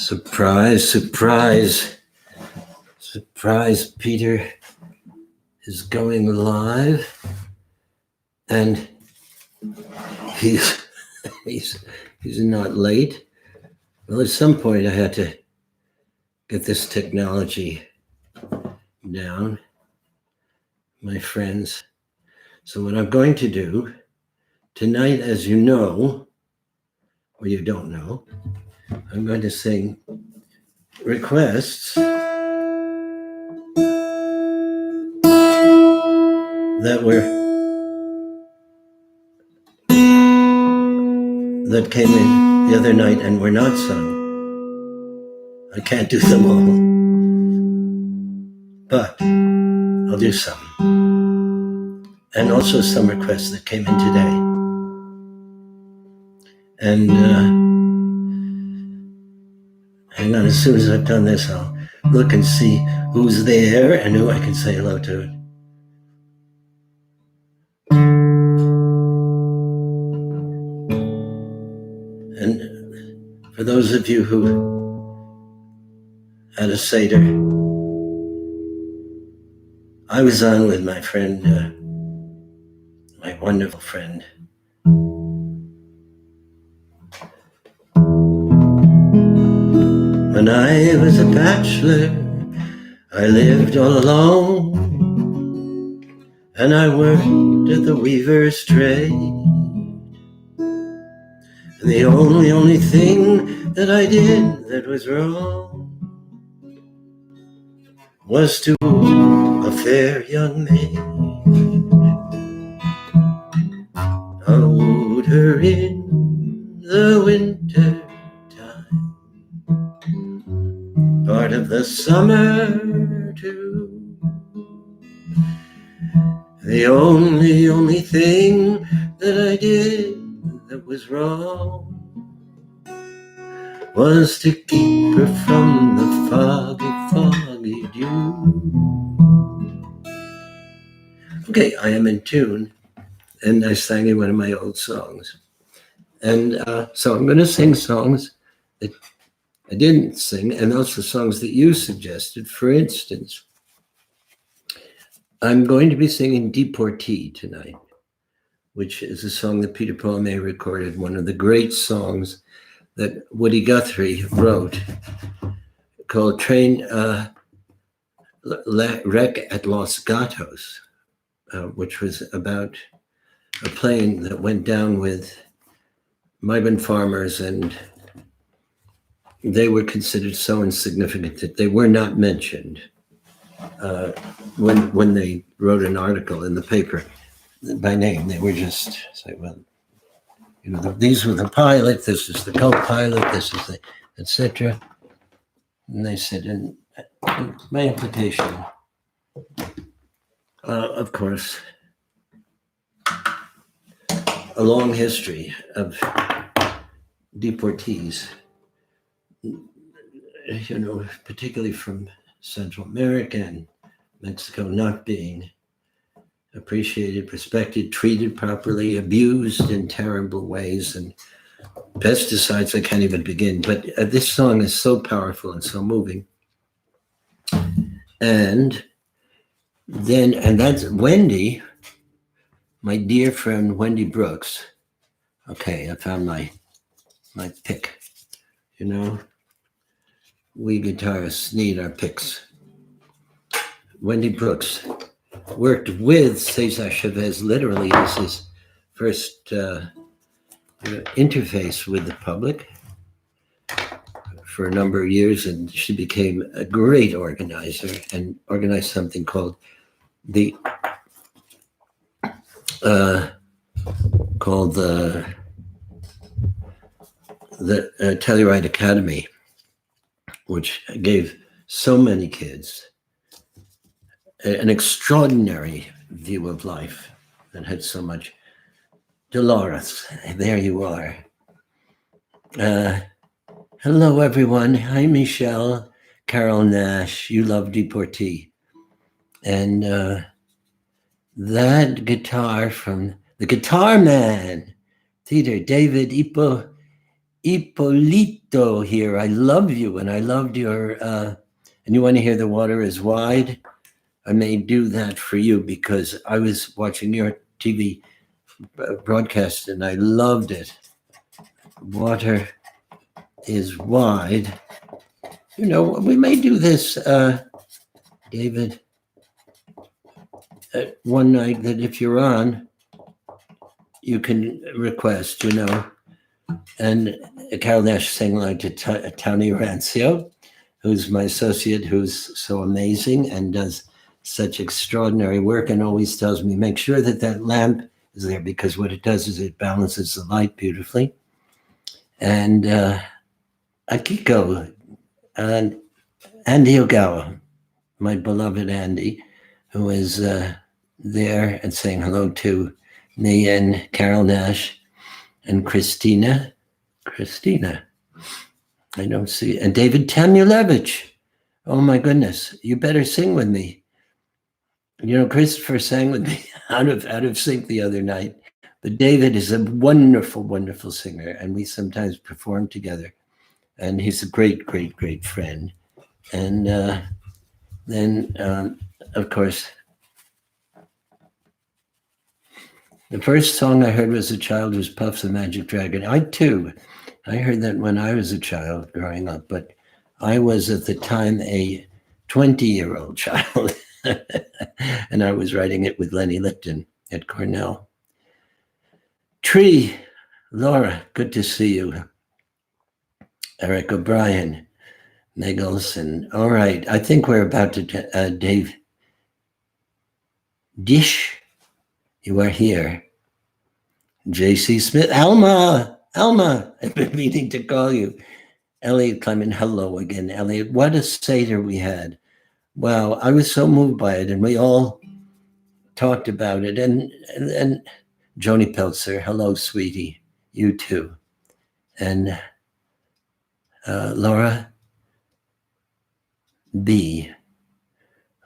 Surprise, surprise, surprise, Peter is going live and he's not late. Well, at some point I had to get this technology down, my friends. So what I'm going to do tonight, as you know, or you don't know, I'm going to sing requests that came in the other night and were not sung. I can't do them all, but I'll do some. And also some requests that came in today. And hang on, as soon as I've done this, I'll look and see who's there and who I can say hello to. And for those of you who had a Seder, I was on with my friend, my wonderful friend. When I was a bachelor, I lived all alone, and I worked at the weaver's trade. And the only thing that I did that was wrong was to a fair young maid. I wooed her in the winter time, part of the summer too. The only thing that I did that was wrong was to keep her from the foggy dew. Okay, I am in tune, and I sang in one of my old songs. And so I'm going to sing songs that I didn't sing, and also songs that you suggested. For instance, I'm going to be singing Deportee tonight, which is a song that Peter Paul May recorded, one of the great songs that Woody Guthrie wrote, called Train Wreck at Los Gatos, which was about a plane that went down with migrant farmers, and they were considered so insignificant that they were not mentioned when they wrote an article in the paper by name. They were just say, well, you know, these were the pilot, this is the co-pilot, this is the etc. And they said, and my implication, of course, a long history of deportees, you know, particularly from Central America and Mexico, not being appreciated, respected, treated properly, abused in terrible ways, and pesticides, I can't even begin. But this song is so powerful and so moving. And that's Wendy, my dear friend Wendy Brooks. Okay, I found my pick. You know, we guitarists need our picks. Wendy Brooks worked with Cesar Chavez literally as his first interface with the public for a number of years, and she became a great organizer and organized something called the Telluride Academy, which gave so many kids an extraordinary view of life that had so much. Dolores, there you are. Hello, everyone. Hi, Michelle, Carol Nash. You love Deportee. And that guitar from the Guitar Man, Theater, David Ippolito here. I love you, and I loved your. And you want to hear "The Water Is Wide"? I may do that for you because I was watching your TV broadcast and I loved it. Water is wide. You know, we may do this, David, one night that if you're on, you can request, you know. And Carol Nash sang like to Tony Rancio, who's my associate, who's so amazing and does such extraordinary work and always tells me, make sure that that lamp is there, because what it does is it balances the light beautifully. And Akiko and Andy Ogawa, my beloved Andy, who is there and saying hello to me and Carol Nash and Christina. I don't see, and David Tamulevich. Oh my goodness, you better sing with me. You know, Christopher sang with me out of sync the other night. But David is a wonderful, wonderful singer, and we sometimes perform together. And he's a great, great, great friend. And then, of course, the first song I heard as a child was Puff the Magic Dragon. I heard that when I was a child growing up, but I was at the time a 20-year-old child. And I was writing it with Lenny Lipton at Cornell. Tree, Laura, good to see you. Eric O'Brien, Meg Olson. All right, I think we're about to, Dave Dish, you are here. J.C. Smith, Alma, I've been meaning to call you. Elliot Clement, hello again, Elliot. What a Seder we had. Wow, I was so moved by it, and we all talked about it. And Joni Peltzer, hello, sweetie. You too. And Laura B.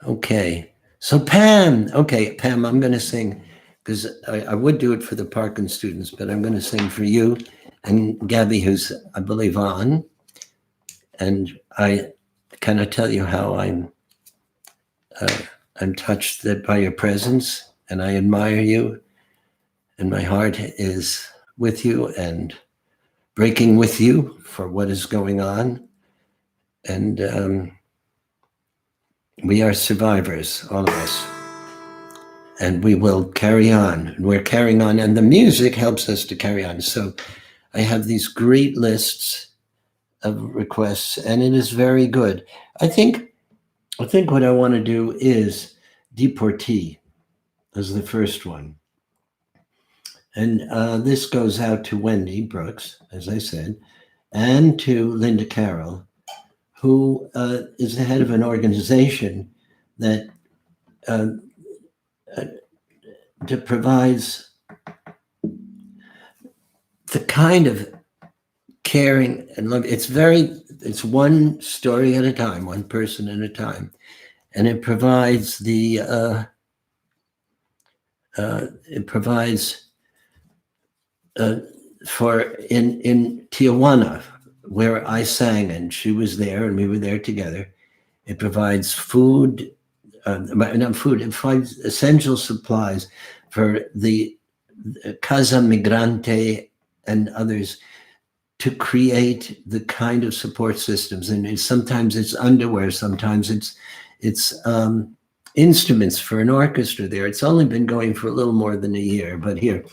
Okay. So Pam, I'm going to sing because I would do it for the Parkin students, but I'm going to sing for you and Gabby, who's, I believe, on. And I cannot tell you how I'm touched by your presence, and I admire you, and my heart is with you and breaking with you for what is going on. And we are survivors, all of us. And we will carry on. We're carrying on, and the music helps us to carry on. So I have these great lists of requests, and it is very good. I think what I want to do is Deportee as the first one. And this goes out to Wendy Brooks, as I said, and to Linda Carroll, who is the head of an organization that provides the kind of caring and love. It's one story at a time, one person at a time. And it provides for in Tijuana, where I sang and she was there and we were there together. It provides food, not food, it provides essential supplies for the Casa Migrante and others to create the kind of support systems. And sometimes it's underwear, sometimes it's instruments for an orchestra there. It's only been going for a little more than a year, but here.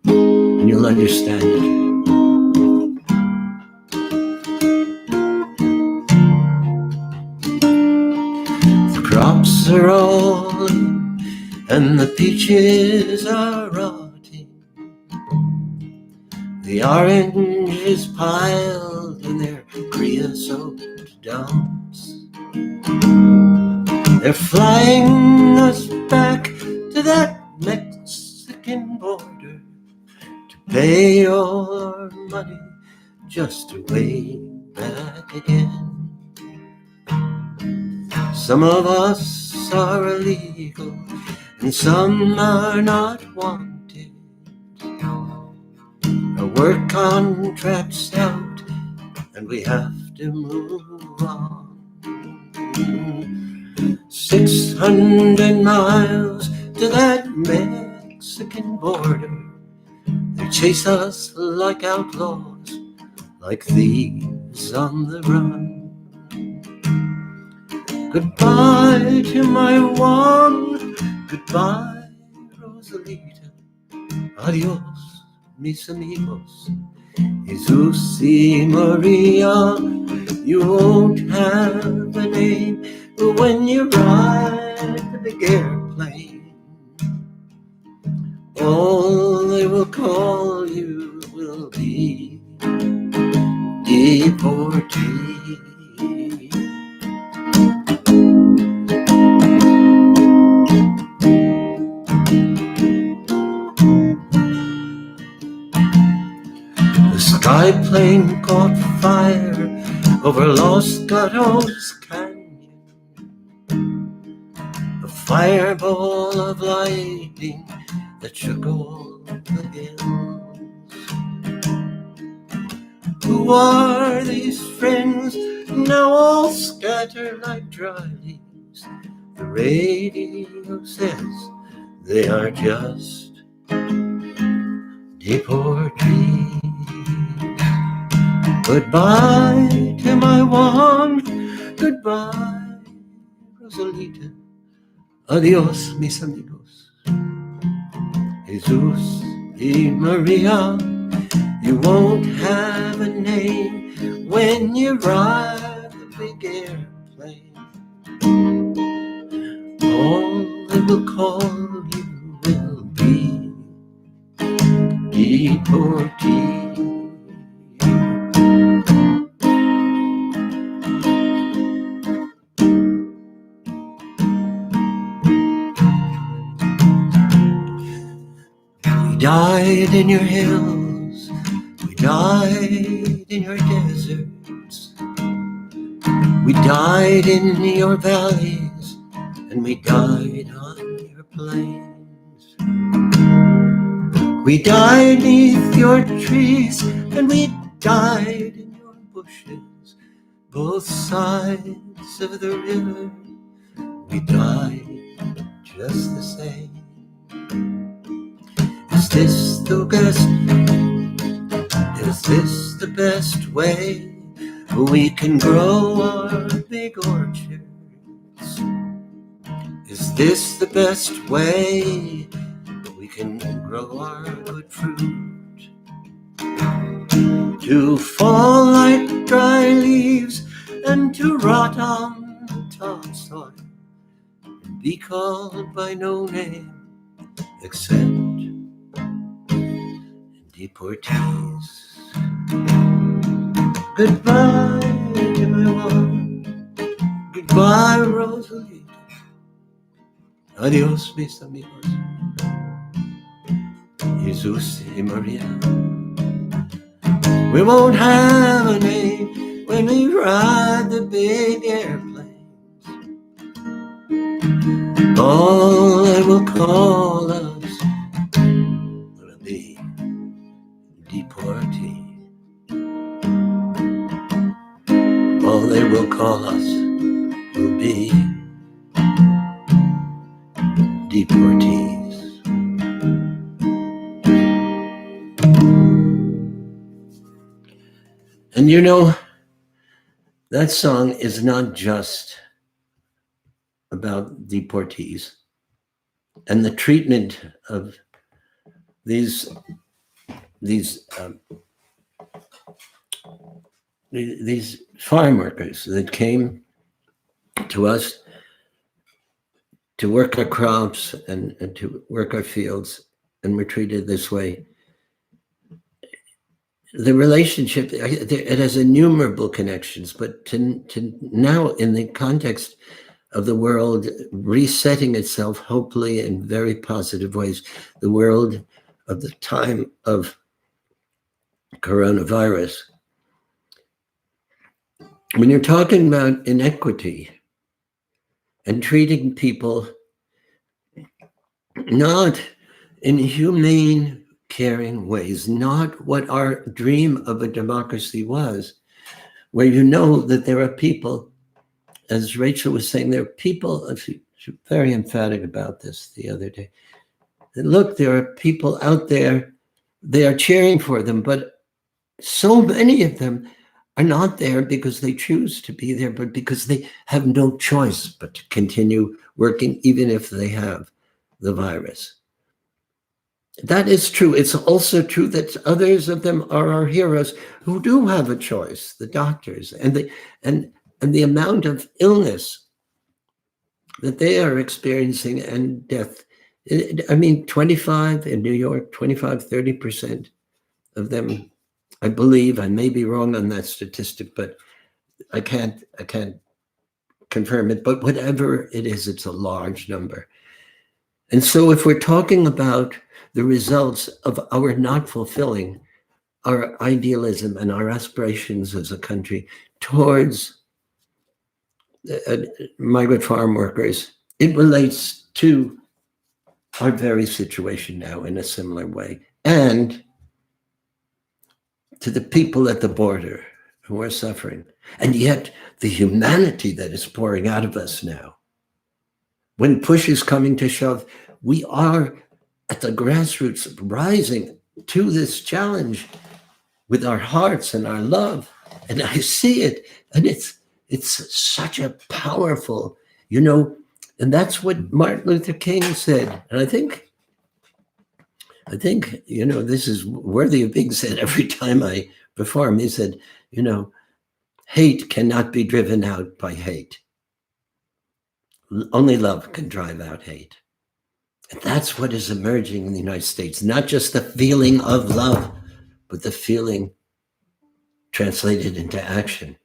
And you'll understand it. The crops are all and the peaches are rotting. The orange is piled in their creosote dumps. They're flying us back to that Mexican border to pay all our money just to way back again. Some of us are illegal and some are not wanted. work contract's out and we have to move on. 600 miles to that Mexican border. They chase us like outlaws, like thieves on the run. Goodbye to my one, goodbye, Rosalita. Adios, mis amigos. Jesus y Maria, you won't have a name when you ride the big airplane. All they will call you will be deportee. The sky plane caught fire over Los Gatos Canyon. A fireball of lightning that shook all the hills. Who are these friends now all scattered like dry leaves? The radio says they are just deportees. Goodbye to my one, goodbye, Rosalita. Adios, mis amigos. Jesus y Maria, you won't have a name when you ride the big airplane. All they will call you will be deportee. We died in your hills, we died in your deserts, we died in your valleys, and we died on your plains. We died neath your trees, and we died in your bushes, both sides of the river. We died just the same. Is this the best way we can grow our big orchards? Is this the best way we can grow our good fruit? To fall like dry leaves and to rot on the topsoil and be called by no name except deportees. Goodbye to my one, goodbye Rosalita. Adios mis amigos, Jesus y Maria. We won't have a name when we ride the big airplanes. All they will call us will be deportee. All they will call us will be deportees. And you know, that song is not just about deportees and the treatment of these farm workers that came to us to work our crops and to work our fields, and were treated this way. The relationship, it has innumerable connections, but to now, in the context of the world resetting itself, hopefully in very positive ways, the world of the time of coronavirus, when you're talking about inequity and treating people not in humane, caring ways, not what our dream of a democracy was, where you know that there are people, as Rachel was saying, there are people, she was very emphatic about this the other day. Look, there are people out there, they are cheering for them, but so many of them are not there because they choose to be there, but because they have no choice but to continue working, even if they have the virus. That is true. It's also true that others of them are our heroes who do have a choice, the doctors, and the amount of illness that they are experiencing and death. I mean, 25 in New York, 25, 30% of them, I believe, I may be wrong on that statistic, but I can't confirm it, but whatever it is, it's a large number. And so if we're talking about the results of our not fulfilling our idealism and our aspirations as a country towards migrant farm workers, it relates to our very situation now in a similar way, and to the people at the border who are suffering. And yet the humanity that is pouring out of us now, when push is coming to shove, we are at the grassroots rising to this challenge with our hearts and our love. And I see it, and it's such a powerful, and that's what Martin Luther King said. And I think, this is worthy of being said every time I perform. He said, hate cannot be driven out by hate. Only love can drive out hate. And that's what is emerging in the United States, not just the feeling of love, but the feeling translated into action.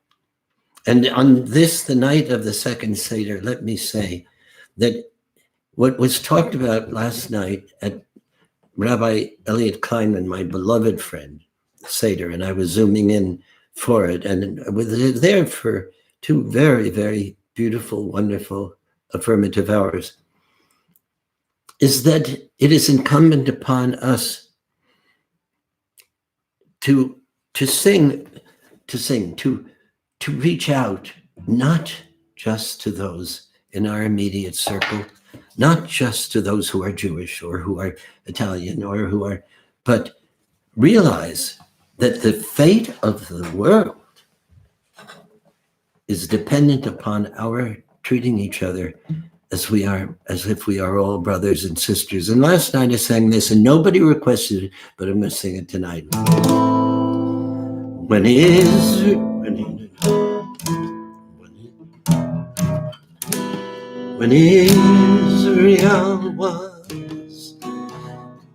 And on this, the night of the second Seder, let me say that what was talked about last night at Rabbi Elliot Kleinman, my beloved friend, Seder, and I was zooming in for it, and I was there for 2 very, very beautiful, wonderful, affirmative hours, is that it is incumbent upon us to sing, to reach out, not just to those in our immediate circle, not just to those who are Jewish or who are Italian or who are, but realize that the fate of the world is dependent upon our treating each other as if we are all brothers and sisters. And last night I sang this, and nobody requested it, but I'm going to sing it tonight. When Israel was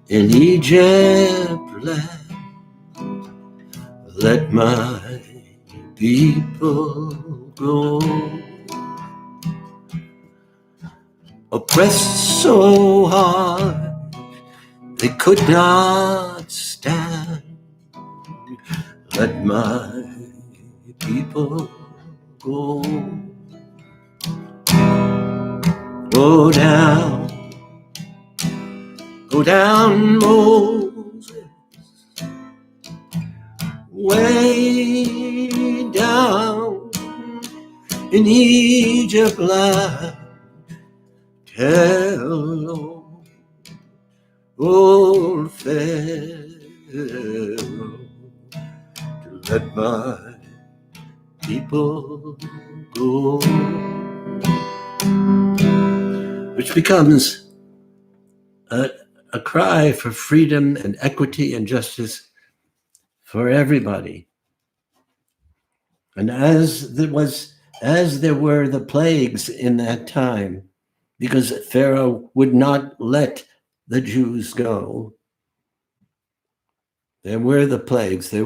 in Egypt land, let my people go. Oppressed so hard they could not stand, let my people go. Go down, Moses, way down in Egypt land. Tell old Pharaoh to let my people go. Which becomes a cry for freedom and equity and justice for everybody. And as there were the plagues in that time, because Pharaoh would not let the Jews go, there were the plagues, the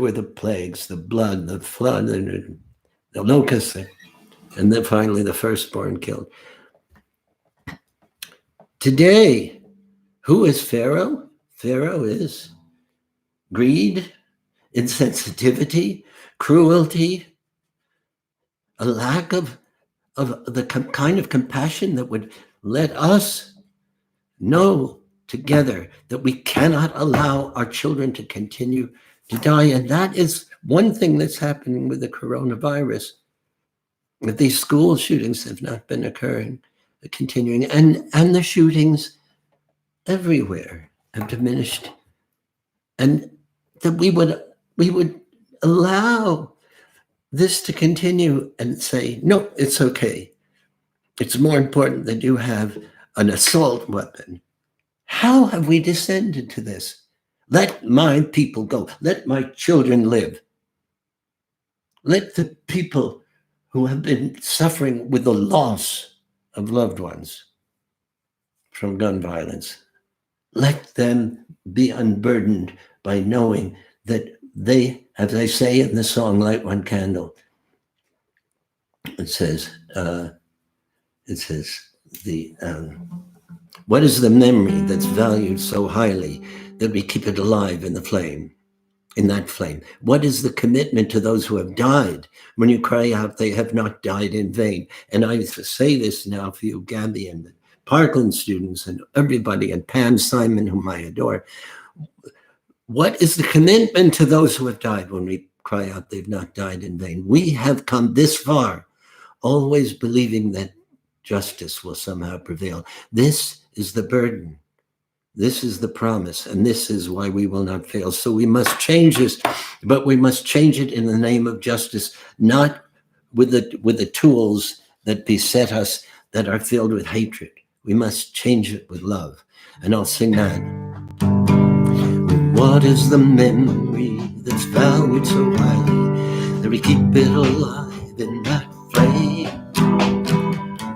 blood, the flood, and the locusts, and then finally the firstborn killed. Today, who is Pharaoh? Pharaoh is greed, insensitivity, cruelty, a lack of the kind of compassion that would let us know together that we cannot allow our children to continue to die. And that is one thing that's happening with the coronavirus. That these school shootings have not been occurring, continuing, and the shootings everywhere have diminished. And that we would allow this to continue and say, no, it's okay. It's more important that you have an assault weapon. How have we descended to this? Let my people go. Let my children live. Let the people who have been suffering with the loss of loved ones from gun violence, let them be unburdened by knowing that they, as they say in the song Light One Candle, it says, what is the memory that's valued so highly that we keep it alive in the flame, in that flame? What is the commitment to those who have died when you cry out, they have not died in vain? And I say this now for you, Gabby, and the Parkland students and everybody, and Pam Simon, whom I adore. What is the commitment to those who have died when we cry out, they've not died in vain? We have come this far, always believing that justice will somehow prevail. This is the burden. This is the promise, and this is why we will not fail. So we must change this, but we must change it in the name of justice, not with the tools that beset us that are filled with hatred. We must change it with love. And I'll sing that. What is the memory that's valued so highly that we keep it alive in that flame?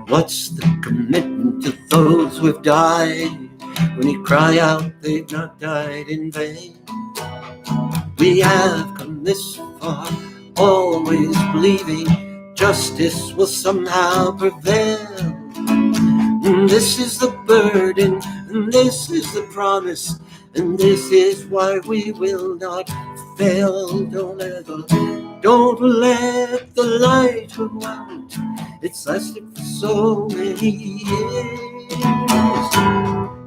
What's the commitment to those who have died when you cry out they've not died in vain? We have come this far, always believing justice will somehow prevail. And this is the burden, and this is the promise, and this is why we will not fail. Don't let the light go out. It's lasted for so many years.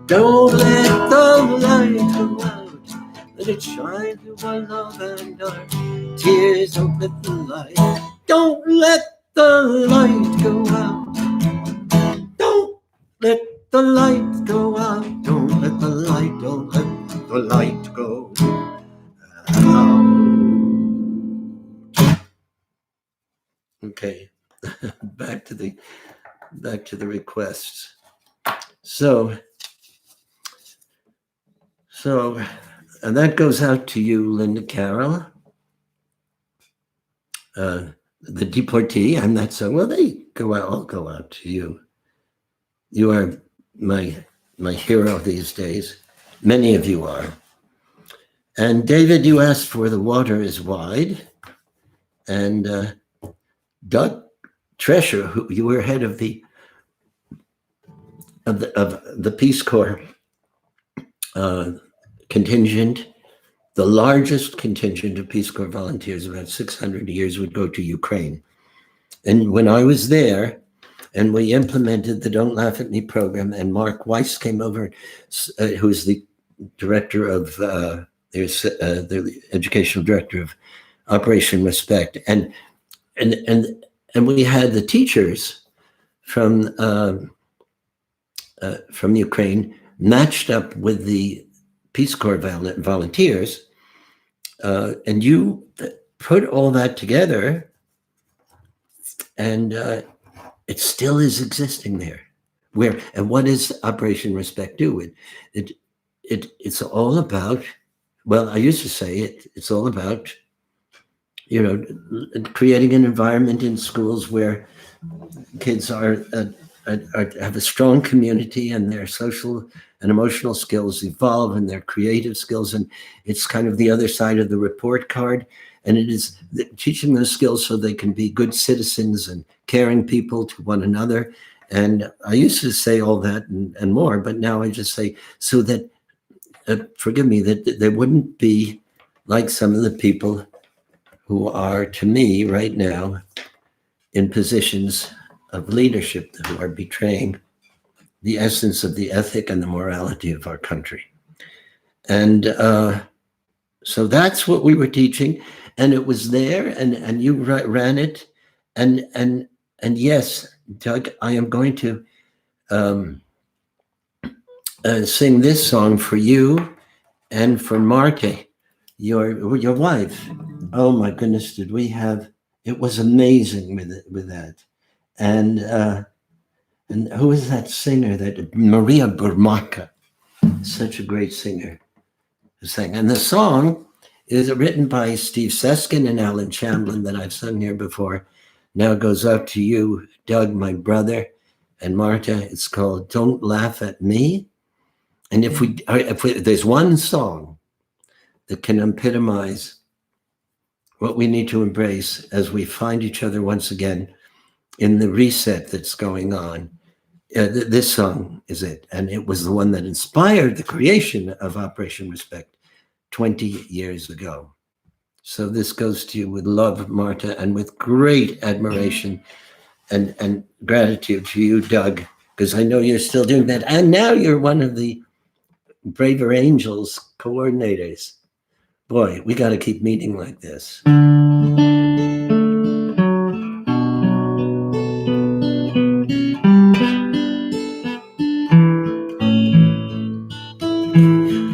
Don't let the light go out. Let it shine through our love and our tears. Don't let the light go out. Don't let the light go out. Don't let the light go out. Okay, back to the requests. So, and that goes out to you, Linda Carroll, the deportee. I'm not so well. They go out. I'll go out to you. You are my hero these days. Many of you are. And David, you asked for The Water is Wide. And Doug Tresher, who you were head of the Peace Corps contingent, the largest contingent of Peace Corps volunteers, about 600 years, would go to Ukraine. And when I was there, and we implemented the Don't Laugh at Me program, and Mark Weiss came over, who's the director of the educational director of Operation Respect, and we had the teachers from Ukraine matched up with the Peace Corps volunteers, and you put all that together, and it still is existing there. And what does Operation Respect do? It's all about, well, I used to say it's all about, creating an environment in schools where kids have a strong community, and their social and emotional skills evolve, and their creative skills. And it's kind of the other side of the report card. And it is teaching those skills so they can be good citizens and caring people to one another. And I used to say all that and more, but now I just say, so that, forgive me, that there wouldn't be like some of the people who are, to me right now, in positions of leadership, who are betraying the essence of the ethic and the morality of our country. And so that's what we were teaching, and it was there, and you ran it, and yes, Doug, I am going to sing this song for you and for Marte, your wife. Oh my goodness, did we have? It was amazing with that, and who is that singer? That Maria Burmaka, such a great singer, sang. And the song is written by Steve Seskin and Alan Chamblin that I've sung here before. Now it goes out to you, Doug, my brother, and Marta. It's called "Don't Laugh at Me." And if there's one song that can epitomize what we need to embrace as we find each other once again in the reset that's going on, this song is it. And it was the one that inspired the creation of Operation Respect 20 years ago. So this goes to you with love, Marta, and with great admiration and gratitude to you, Doug, because I know you're still doing that. And now you're one of the Braver Angels coordinators. Boy, we got to keep meeting like this.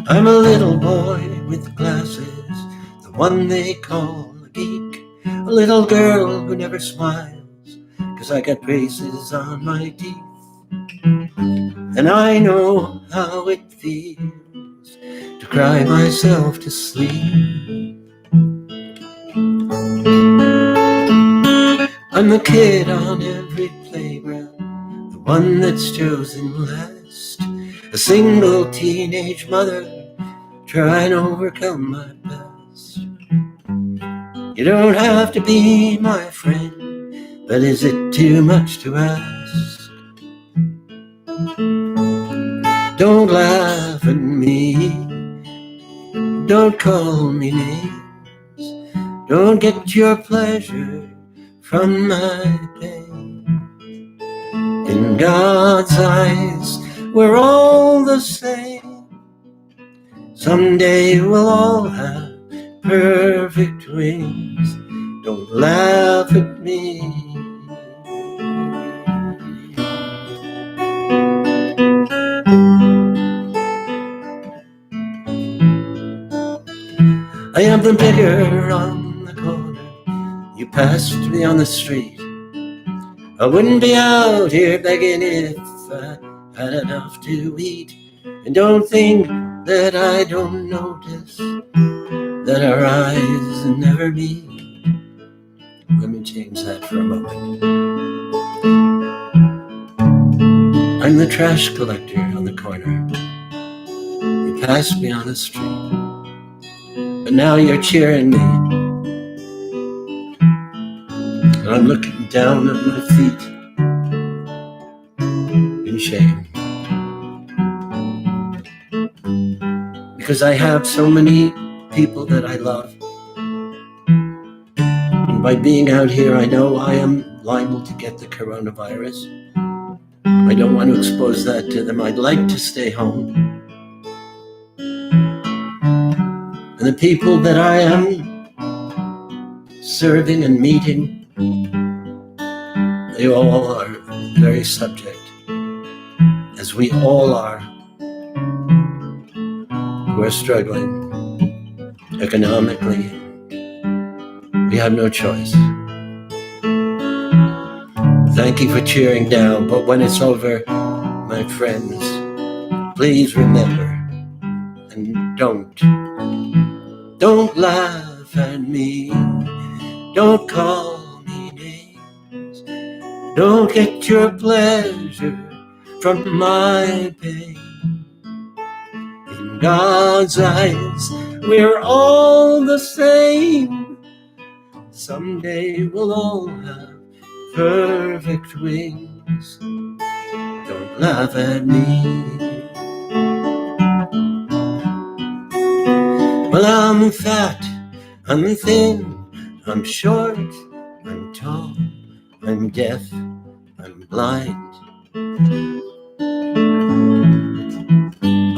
I'm a little boy with glasses, the one they call a geek. A little girl who never smiles, 'cause I got braces on my teeth. And I know how it feels to cry myself to sleep. I'm the kid on every playground, the one that's chosen last, a single teenage mother trying to overcome my past. You don't have to be my friend, but is it too much to ask? Don't laugh at me, don't call me names, don't get your pleasure from my pain. In God's eyes, we're all the same. Someday we'll all have perfect wings. Don't laugh at me. I am the beggar on the corner. You passed me on the street. I wouldn't be out here begging if I had enough to eat. And don't think that I don't notice that our eyes never meet. Let me change that for a moment. I'm the trash collector on the corner. You passed me on the street, but now you're cheering me. And I'm looking down at my feet in shame. Because I have so many people that I love. And by being out here, I know I am liable to get the coronavirus. I don't want to expose that to them. I'd like to stay home. And the people that I am serving and meeting, they all are very subject, as we all are, who are struggling economically. We have no choice. Thank you for cheering down, but when it's over, my friends, please remember, and don't laugh at me, don't call me names, don't get your pleasure from my pain. In God's eyes, we're all the same. Someday we'll all have perfect wings. Don't laugh at me. Well, I'm fat, I'm thin, I'm short, I'm tall, I'm deaf, I'm blind.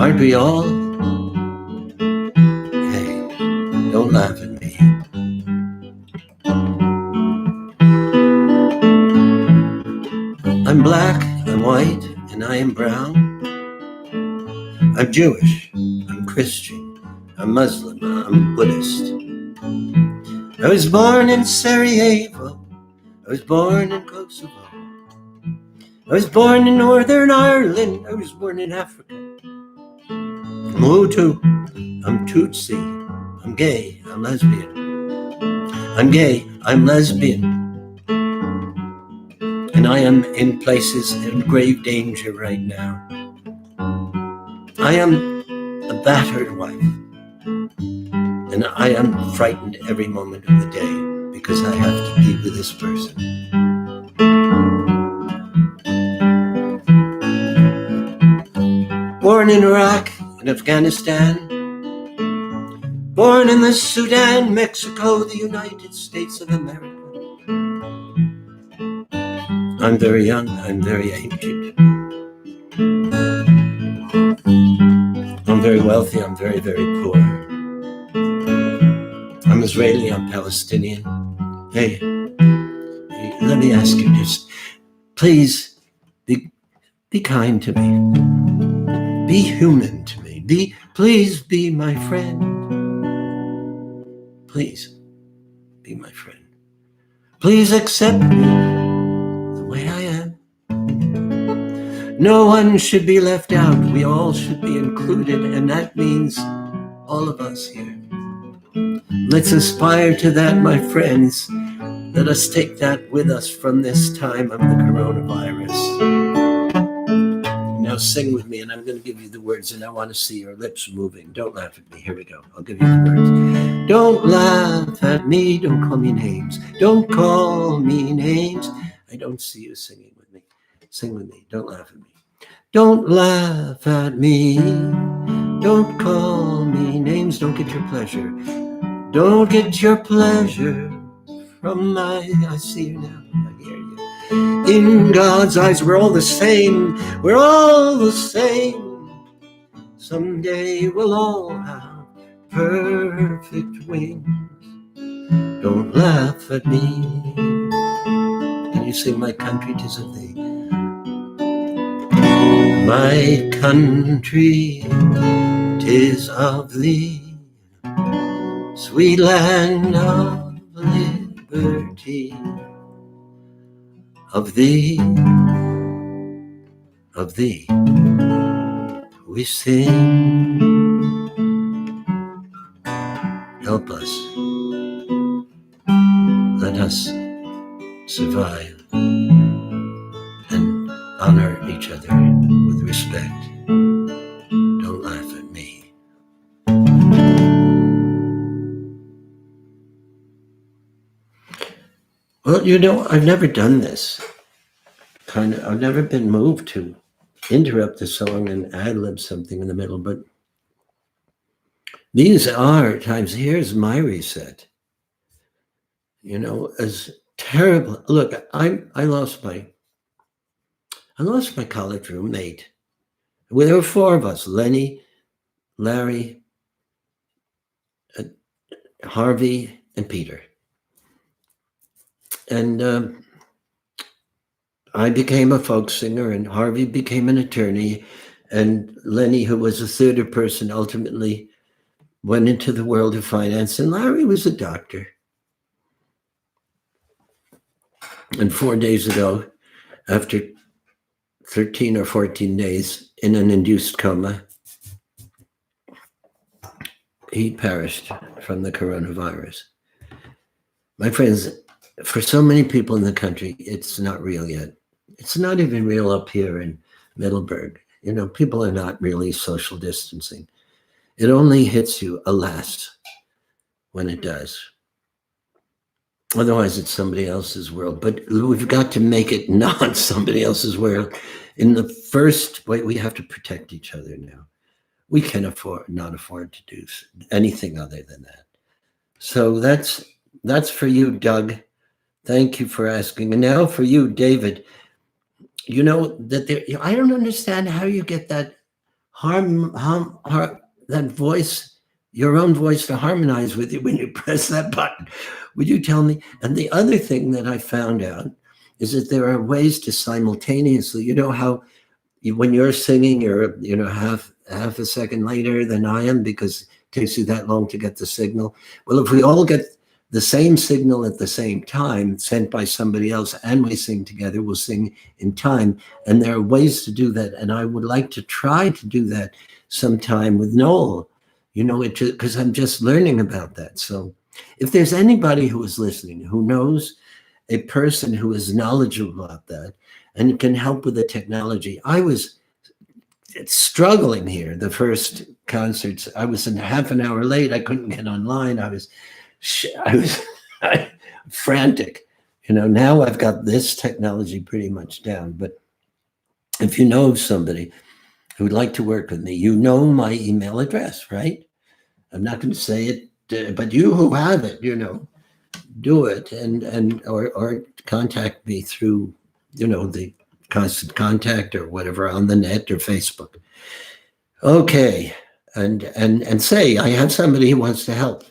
Aren't we all? Hey, don't laugh at me. I'm black, I'm white, and I am brown. I'm Jewish, I'm Christian, I'm Muslim, I'm Buddhist. I was born in Sarajevo, I was born in Kosovo, I was born in Northern Ireland, I was born in Africa. I'm Hutu, I'm Tutsi, I'm gay, I'm lesbian. I'm gay, I'm lesbian. And I am in places in grave danger right now. I am a battered wife. And I am frightened every moment of the day because I have to be with this person. Born in Iraq and Afghanistan. Born in the Sudan, Mexico, the United States of America. I'm very young, I'm very ancient. I'm very wealthy, I'm very, very poor. I'm Israeli, I'm Palestinian. Hey, let me ask you just, please be kind to me. Be human to me. Please be my friend. Please be my friend. Please accept me the way I am. No one should be left out. We all should be included, and that means all of us here. Let's aspire to that, my friends. Let us take that with us from this time of the coronavirus. Now sing with me, and I'm going to give you the words, and I want to see your lips moving. Don't laugh at me. Here we go. I'll give you the words. Don't laugh at me. Don't call me names. Don't call me names. I don't see you singing with me. Sing with me. Don't laugh at me. Don't laugh at me. Don't call me names. Don't get your pleasure. Don't get your pleasure from my... I see you now. I hear you. In God's eyes, we're all the same. We're all the same. Someday we'll all have perfect wings. Don't laugh at me. Can you sing My Country 'Tis of Thee? My country 'tis of thee, sweet land of liberty. Of thee we sing. Help us, let us survive and honor each other with respect. Don't laugh at me. Well, you know, I've never done this. I've never been moved to interrupt the song and ad-lib something in the middle, but these are times. Here's my reset. You know, as terrible. Look, I lost my college roommate. Well, there were four of us: Lenny, Larry, Harvey, and Peter. And I became a folk singer, and Harvey became an attorney, and Lenny, who was a theater person, ultimately went into the world of finance, and Larry was a doctor. And 4 days ago, after 13 or 14 days in an induced coma, he perished from the coronavirus. My friends, for so many people in the country, it's not real yet. It's not even real up here in Middleburg. You know, people are not really social distancing. It only hits you, alas, when it does. Otherwise, it's somebody else's world. But we've got to make it not somebody else's world. In the first way, we have to protect each other now. We can not afford to do anything other than that. So that's for you, Doug. Thank you for asking. And now for you, David. You know that I don't understand how you get that that voice, your own voice, to harmonize with you when you press that button. Would you tell me? And the other thing that I found out is that there are ways to simultaneously, you know how when you're singing, you're half a second later than I am because it takes you that long to get the signal. Well, if we all get the same signal at the same time sent by somebody else and we sing together, we'll sing in time. And there are ways to do that. And I would like to try to do that sometime with Noel, because I'm just learning about that. So if there's anybody who is listening who knows a person who is knowledgeable about that and can help with the technology. I was struggling here the first concerts. I was in half an hour late. I couldn't get online. I was frantic. Now I've got this technology pretty much down. But if you know somebody who would like to work with me, you know my email address, right? I'm not going to say it, but you who have it, do it or contact me through, the Constant Contact or whatever on the net or Facebook. Okay. And say, I have somebody who wants to help.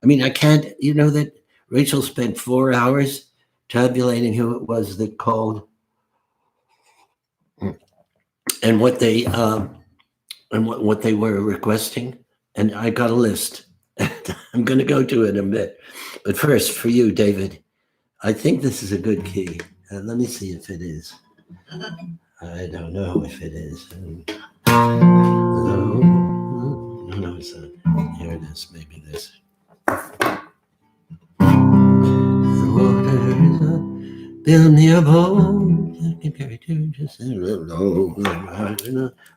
I mean, I can't, that Rachel spent 4 hours tabulating who it was that called and what they what they were requesting. And I got a list. I'm going to go to it in a bit. But first, for you, David, I think this is a good key. Let me see if it is. I don't know if it is. No, it's not. Here it is. Maybe this. The water is up, build me a boat.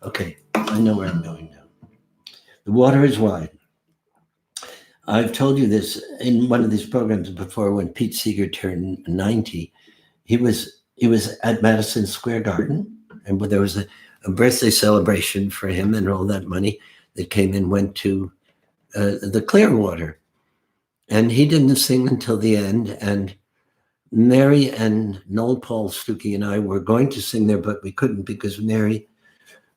Okay, I know where I'm going now. The water is wide. I've told you this in one of these programs before. When Pete Seeger turned 90, he was at Madison Square Garden, and there was a birthday celebration for him, and all that money that came in went to the Clearwater. And he didn't sing until the end, and Mary and Noel Paul Stuckey and I were going to sing there, but we couldn't because Mary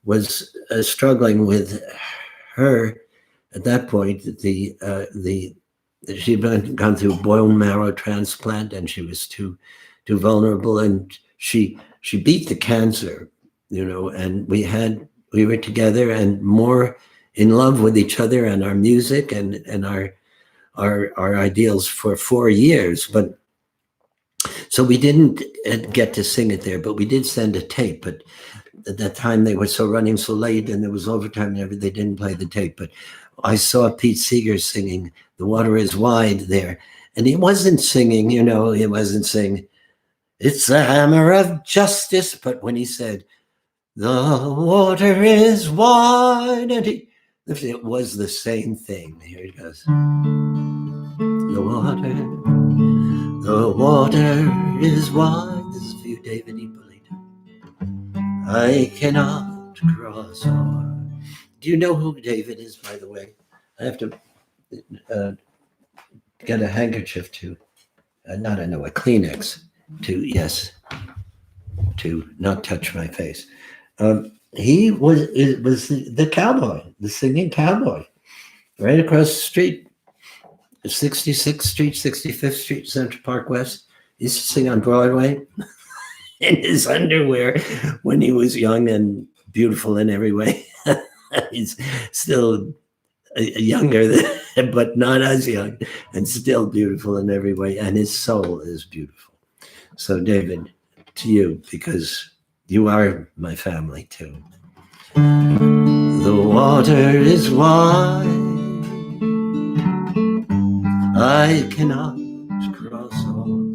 was struggling with her. At that point, she'd gone through bone marrow transplant, and she was too vulnerable, and she beat the cancer, and we were together and more in love with each other and our music and our ideals for 4 years. But so we didn't get to sing it there, but we did send a tape. But at that time they were running so late, and there was overtime and everything. They didn't play the tape, but I saw Pete Seeger singing "The Water Is Wide" there, and he wasn't singing, he wasn't saying, "It's the hammer of justice," but when he said, "The water is wide," and it was the same thing. Here it goes. The water is wide. This is for you, David Ippolito. I cannot cross over. Do you know who David is, by the way? I have to get a handkerchief to, a Kleenex to not touch my face. He was the cowboy, the singing cowboy, right across the street, 66th Street, 65th Street, Central Park West. He used to sing on Broadway in his underwear when he was young and beautiful in every way. He's still younger, but not as young, and still beautiful in every way. And his soul is beautiful. So, David, to you, because you are my family too. The water is wide. I cannot cross over.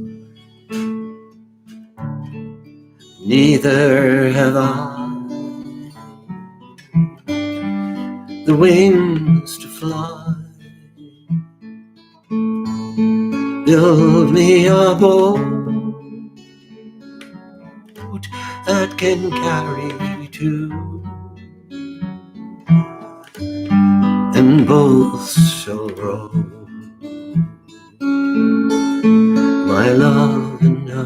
Neither have I the wings to fly. Build me a boat that can carry two, and both shall row. My love and I.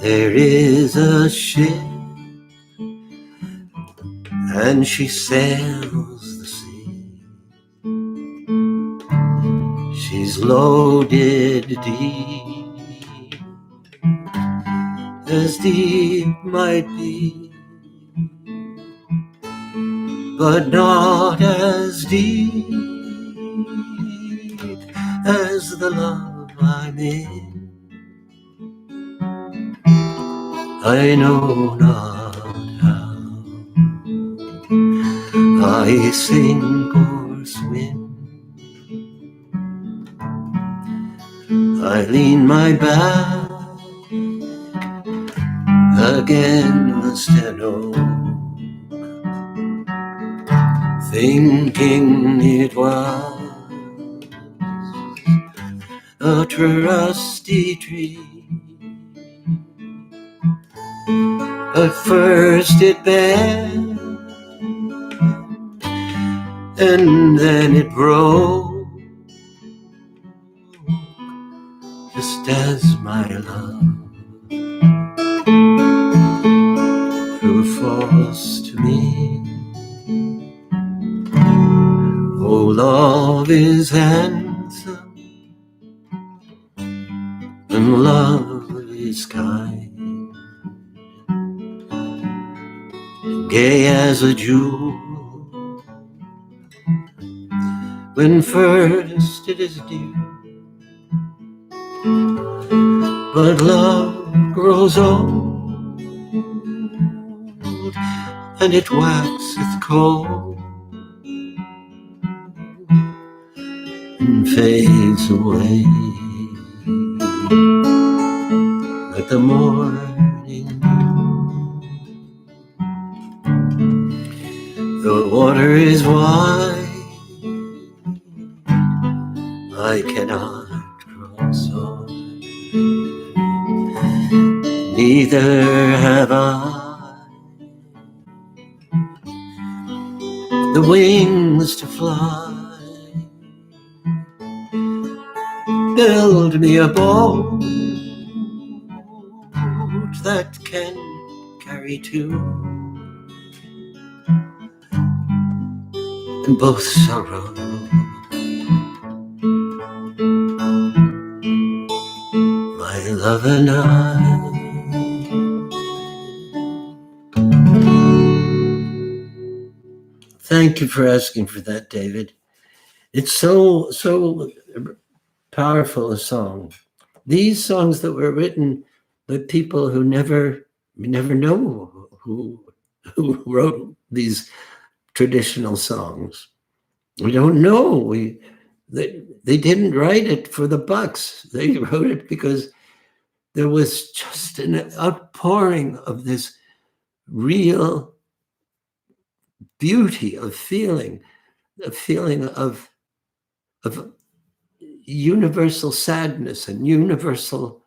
There is a ship when she sails the sea. She's loaded deep, as deep might be, but not as deep as the love I'm in. I know not how I sink or swim. I lean my back against an oak, thinking it was a trusty tree. But first it bent, and then it broke, just as my love grew false to me. Oh, love is handsome, and love is kind, gay as a jewel. When first it is due, but love grows old, and it waxeth cold, and fades away like the morning dew. The water is wide, I cannot cross on, neither have I the wings to fly. Build me a boat that can carry two, and both shall row. My love and I. Thank you for asking for that, David. It's so powerful a song. These songs that were written by people who we never know who wrote these traditional songs. We don't know. They didn't write it for the bucks. They wrote it because there was just an outpouring of this real beauty of feeling, a feeling of universal sadness and universal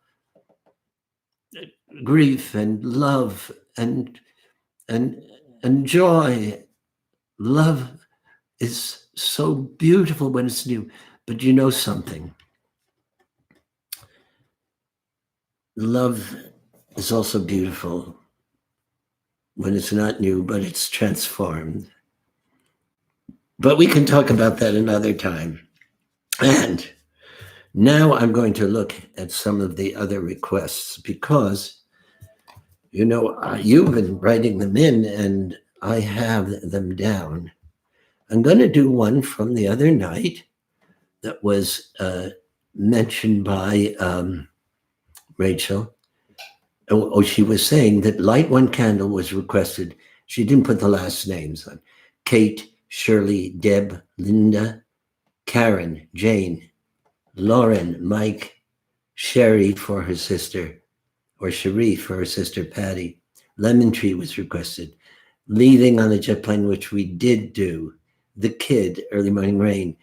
grief and love and joy. Love is so beautiful when it's new, but you know something? Love is also beautiful when it's not new, but it's transformed. But we can talk about that another time. And now I'm going to look at some of the other requests because, you've been writing them in and I have them down. I'm going to do one from the other night that was mentioned by Rachel. Oh, she was saying that Light One Candle was requested. She didn't put the last names on. Kate, Shirley, Deb, Linda, Karen, Jane, Lauren, Mike, Sherry for her sister, or Cherie for her sister Patty. Lemon Tree was requested. Leaving on a Jet Plane, which we did do. The Kid, Early Morning Rain.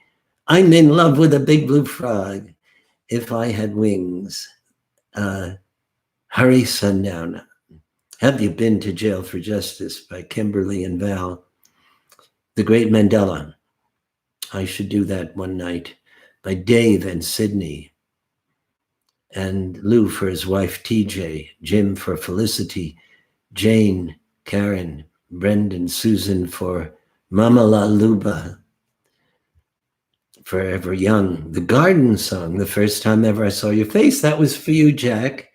I'm in love with a big blue frog. If I had wings. Hurry Sundown. Have You Been to Jail for Justice by Kimberly and Val. The Great Mandela. I should do that one night by Dave and Sydney. And Lou for his wife TJ. Jim for Felicity. Jane, Karen, Brendan, Susan for Mama La Luba, Forever Young. The Garden Song, The First Time Ever I Saw Your Face. That was for you, Jack.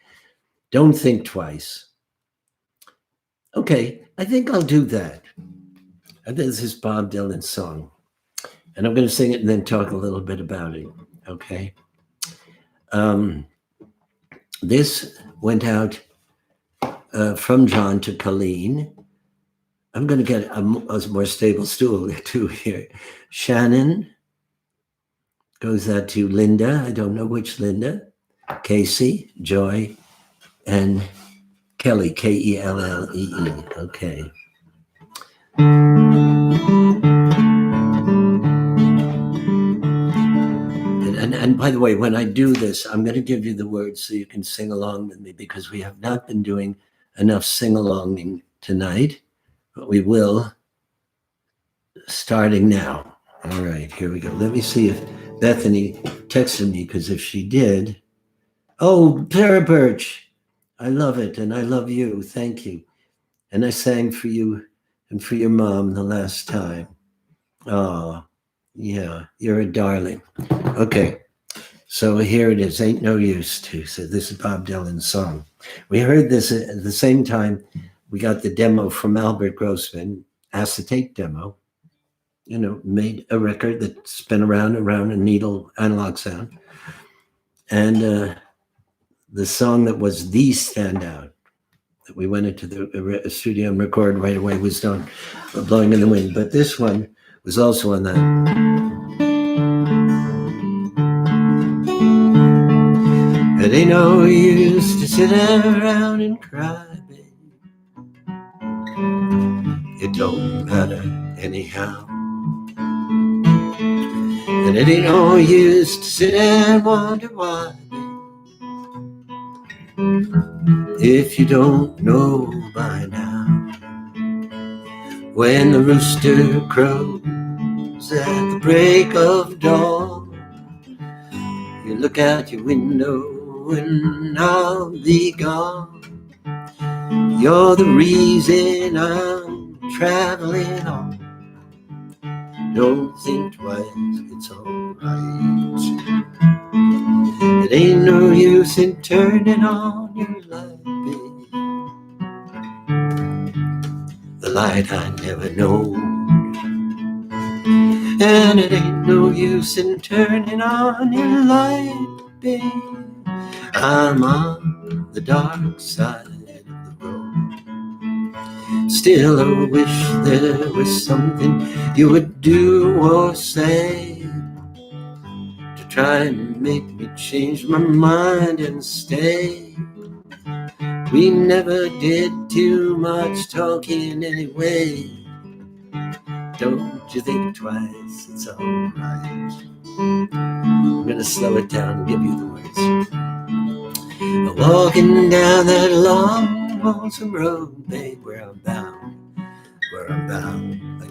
Don't Think Twice. Okay, I think I'll do that. This is Bob Dylan's song. And I'm going to sing it and then talk a little bit about it. Okay. This went out from John to Colleen. I'm going to get a more stable stool too here. Shannon goes out to Linda. I don't know which Linda. Casey, Joy, and Kelly, Kellee. Okay. And by the way, when I do this, I'm going to give you the words so you can sing along with me, because we have not been doing enough sing-alonging tonight, but we will starting now. All right, here we go. Let me see if Bethany texted me, because if she did, oh, Tara Birch, I love it, and I love you. Thank you. And I sang for you and for your mom the last time. Oh, yeah, you're a darling. Okay. So here it is, Ain't No Use To. So this is Bob Dylan's song. We heard this at the same time we got the demo from Albert Grossman, acetate demo, made a record that spun around a needle analog sound. And the song that was the standout that we went into the studio and recorded right away was done Blowing in the Wind. But this one was also on that. It ain't no use to sit around and cry, baby. It don't matter anyhow. And it ain't no use to sit and wonder why, baby, if you don't know by now. When the rooster crows at the break of dawn, you look out your window and I'll be gone. You're the reason I'm traveling on. Don't think twice, it's alright. It ain't no use in turning on your light, baby. The light I never know. And it ain't no use in turning on your light, baby. I'm on the dark side of the road. Still I wish there was something you would do or say to try and make me change my mind and stay. We never did too much talking anyway. Don't you think twice, it's alright. I'm gonna slow it down and give you the words. Walking down that long, lonesome road, babe, where I'm bound, I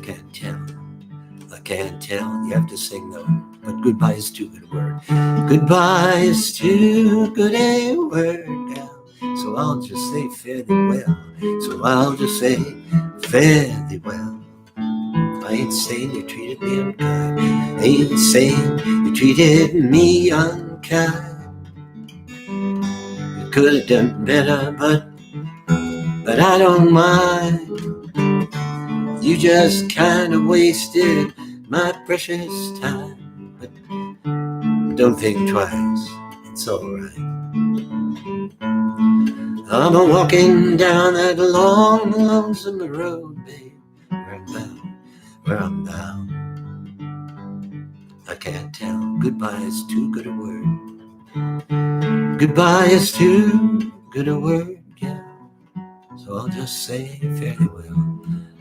can't tell, you have to sing though, but goodbye is too good a word. Goodbye is too good a word now, so I'll just say fare thee well. I ain't saying you treated me unkind. I ain't saying you treated me unkind. You could have done better, but I don't mind. You just kind of wasted my precious time. But don't think twice, it's alright. I'm a walking down that long, lonesome road, babe, where I'm bound. I can't tell. Goodbye is too good a word. Goodbye is too good a word, yeah. So I'll just say fare thee well.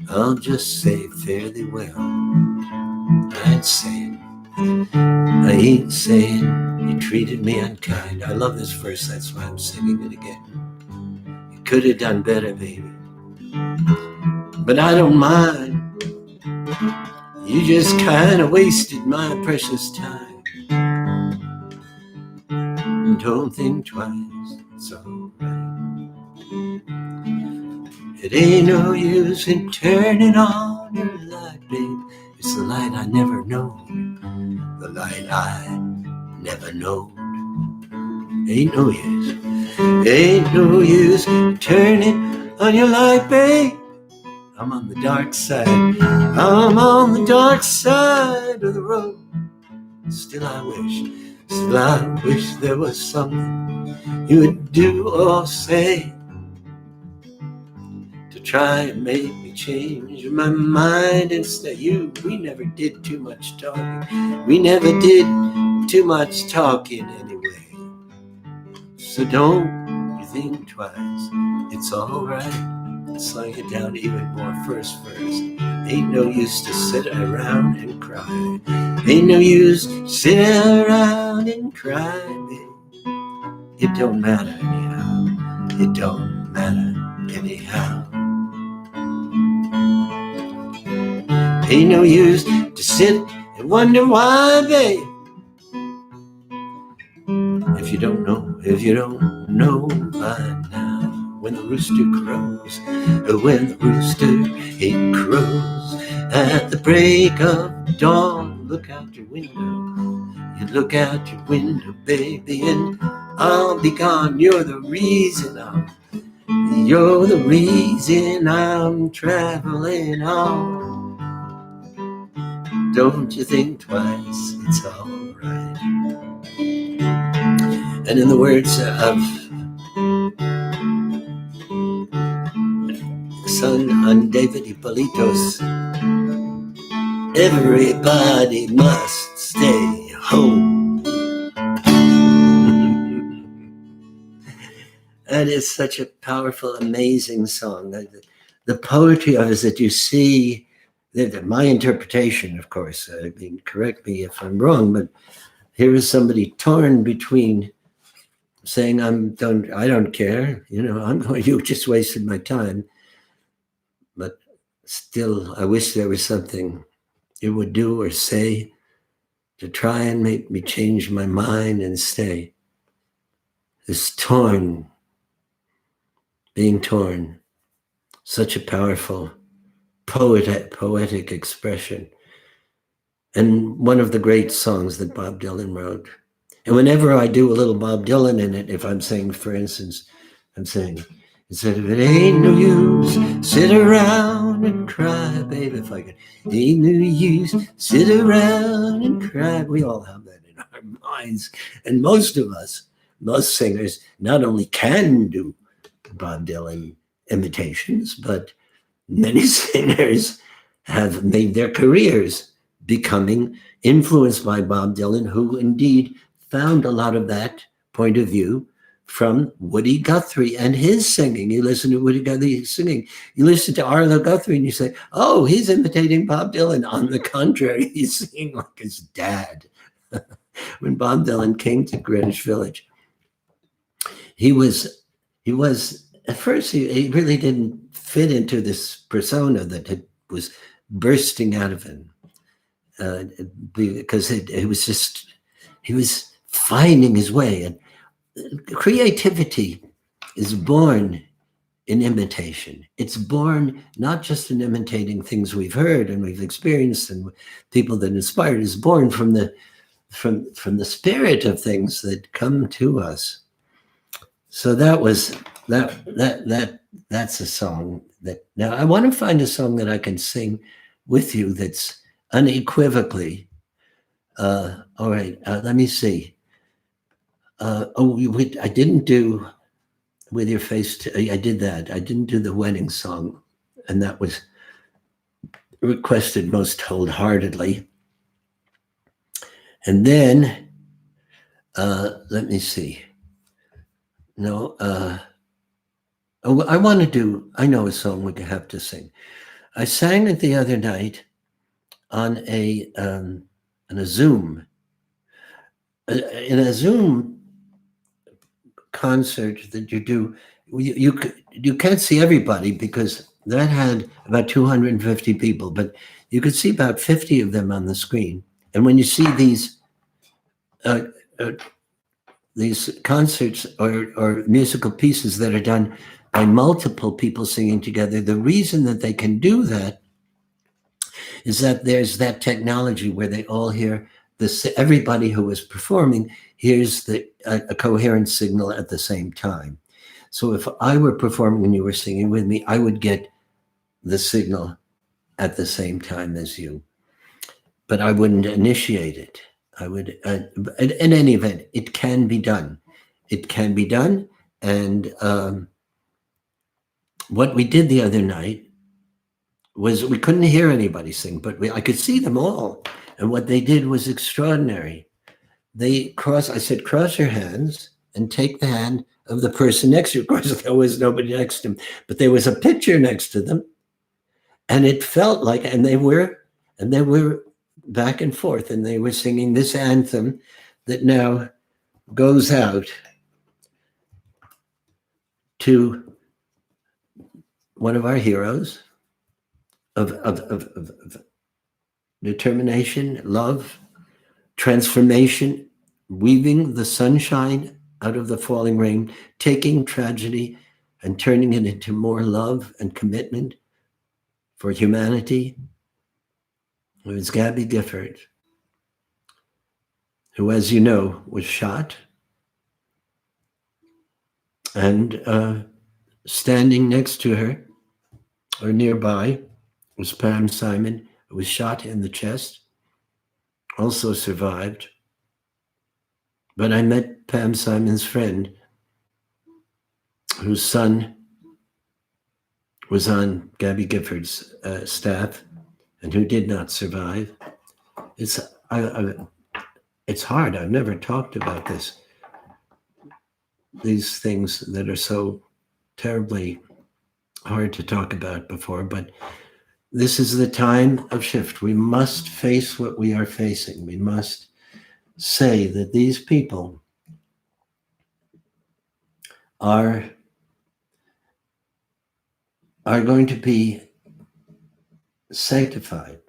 I'll just say fare thee well. I ain't saying you treated me unkind. I love this verse, that's why I'm singing it again. You could have done better, baby, but I don't mind. You just kind of wasted my precious time. Don't think twice, it's alright. It ain't no use in turning on your light, babe. It's the light I never know, the light I never know. Ain't no use, ain't no use turning on your light, babe. I'm on the dark side, I'm on the dark side of the road. Still I wish there was something you would do or say to try and make me change my mind. Instead, we never did too much talking. We never did too much talking anyway. So don't you think twice, it's alright. Slow it down even more, first verse. Ain't no use to sit around and cry. Ain't no use to sit around and cry, babe. It don't matter anyhow. It don't matter anyhow. Ain't no use to sit and wonder why, babe. If you don't know by now. When the rooster crows, when the rooster he crows at the break of dawn, look out your window. You look out your window, baby, and I'll be gone. You're the reason I'm traveling on. Don't you think twice, it's alright. And in the words of son on David Hippolytos, everybody must stay home. That is such a powerful, amazing song. The poetry of it is that you see, my interpretation, of course, I mean, correct me if I'm wrong, but here is somebody torn between saying, I don't care, you just wasted my time. But still, I wish there was something you would do or say to try and make me change my mind and stay. This being torn, such a powerful poetic expression. And one of the great songs that Bob Dylan wrote. And whenever I do a little Bob Dylan in it, if I'm saying, for instance, I'm saying, instead of it ain't no use, sit around and cry, baby, if I could. Ain't no use, sit around and cry. We all have that in our minds. And most of us, most singers, not only can do Bob Dylan imitations, but many singers have made their careers becoming influenced by Bob Dylan, who indeed found a lot of that point of view from Woody Guthrie and his singing. You listen to Woody Guthrie singing, you listen to Arlo Guthrie and you say, oh, he's imitating Bob Dylan. On the contrary, he's singing like his dad. When Bob Dylan came to Greenwich Village, he was at first he really didn't fit into this persona that was bursting out of him, because he was finding his way. And creativity is born in imitation. It's born not just in imitating things we've heard and we've experienced and people that inspired. It's born from the spirit of things that come to us. So that's a song that, now I want to find a song that I can sing with you that's unequivocally, all right, let me see. I didn't do With Your Face I did that. I didn't do the wedding song, and that was requested most wholeheartedly. And then, let me see. No, I know a song we have to sing. I sang it the other night on a Zoom. In a Zoom concert that you do, you can't see everybody because that had about 250 people, but you could see about 50 of them on the screen. And when you see these concerts or musical pieces that are done by multiple people singing together. The reason that they can do that is that there's that technology where they all hear everybody who is performing hears a coherent signal at the same time. So if I were performing and you were singing with me, I would get the signal at the same time as you, but I wouldn't initiate it. I would, in any event, it can be done. It can be done. And what we did the other night was we couldn't hear anybody sing, but I could see them all. And what they did was extraordinary. I said, cross your hands and take the hand of the person next to you. Of course, there was nobody next to them, but there was a picture next to them. And it felt like, and they were back and forth, and they were singing this anthem that now goes out to one of our heroes of determination, love, transformation, weaving the sunshine out of the falling rain, taking tragedy and turning it into more love and commitment for humanity. It was Gabby Gifford, who, as you know, was shot. And standing next to her, or nearby, was Pam Simon, who was shot in the chest, also survived. But I met Pam Simon's friend, whose son was on Gabby Gifford's staff and who did not survive. It's hard. I've never talked about this. These things that are so terribly hard to talk about before, but this is the time of shift. We must face what we are facing. We must say that these people are going to be sanctified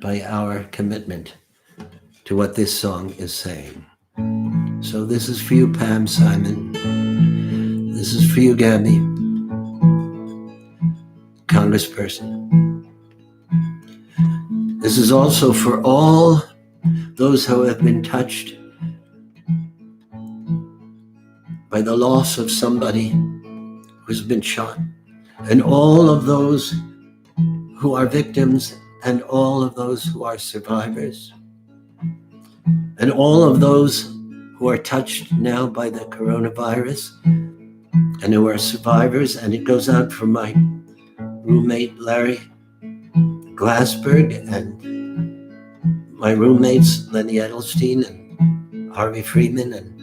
by our commitment to what this song is saying. So this is for you, Pam Simon. This is for you, Gabby, Congressperson. This is also for all those who have been touched by the loss of somebody who's been shot, and all of those who are victims, and all of those who are survivors, and all of those who are touched now by the coronavirus and who are survivors. And it goes out for my roommate, Larry Glassberg, and my roommates, Lenny Edelstein and Harvey Friedman, and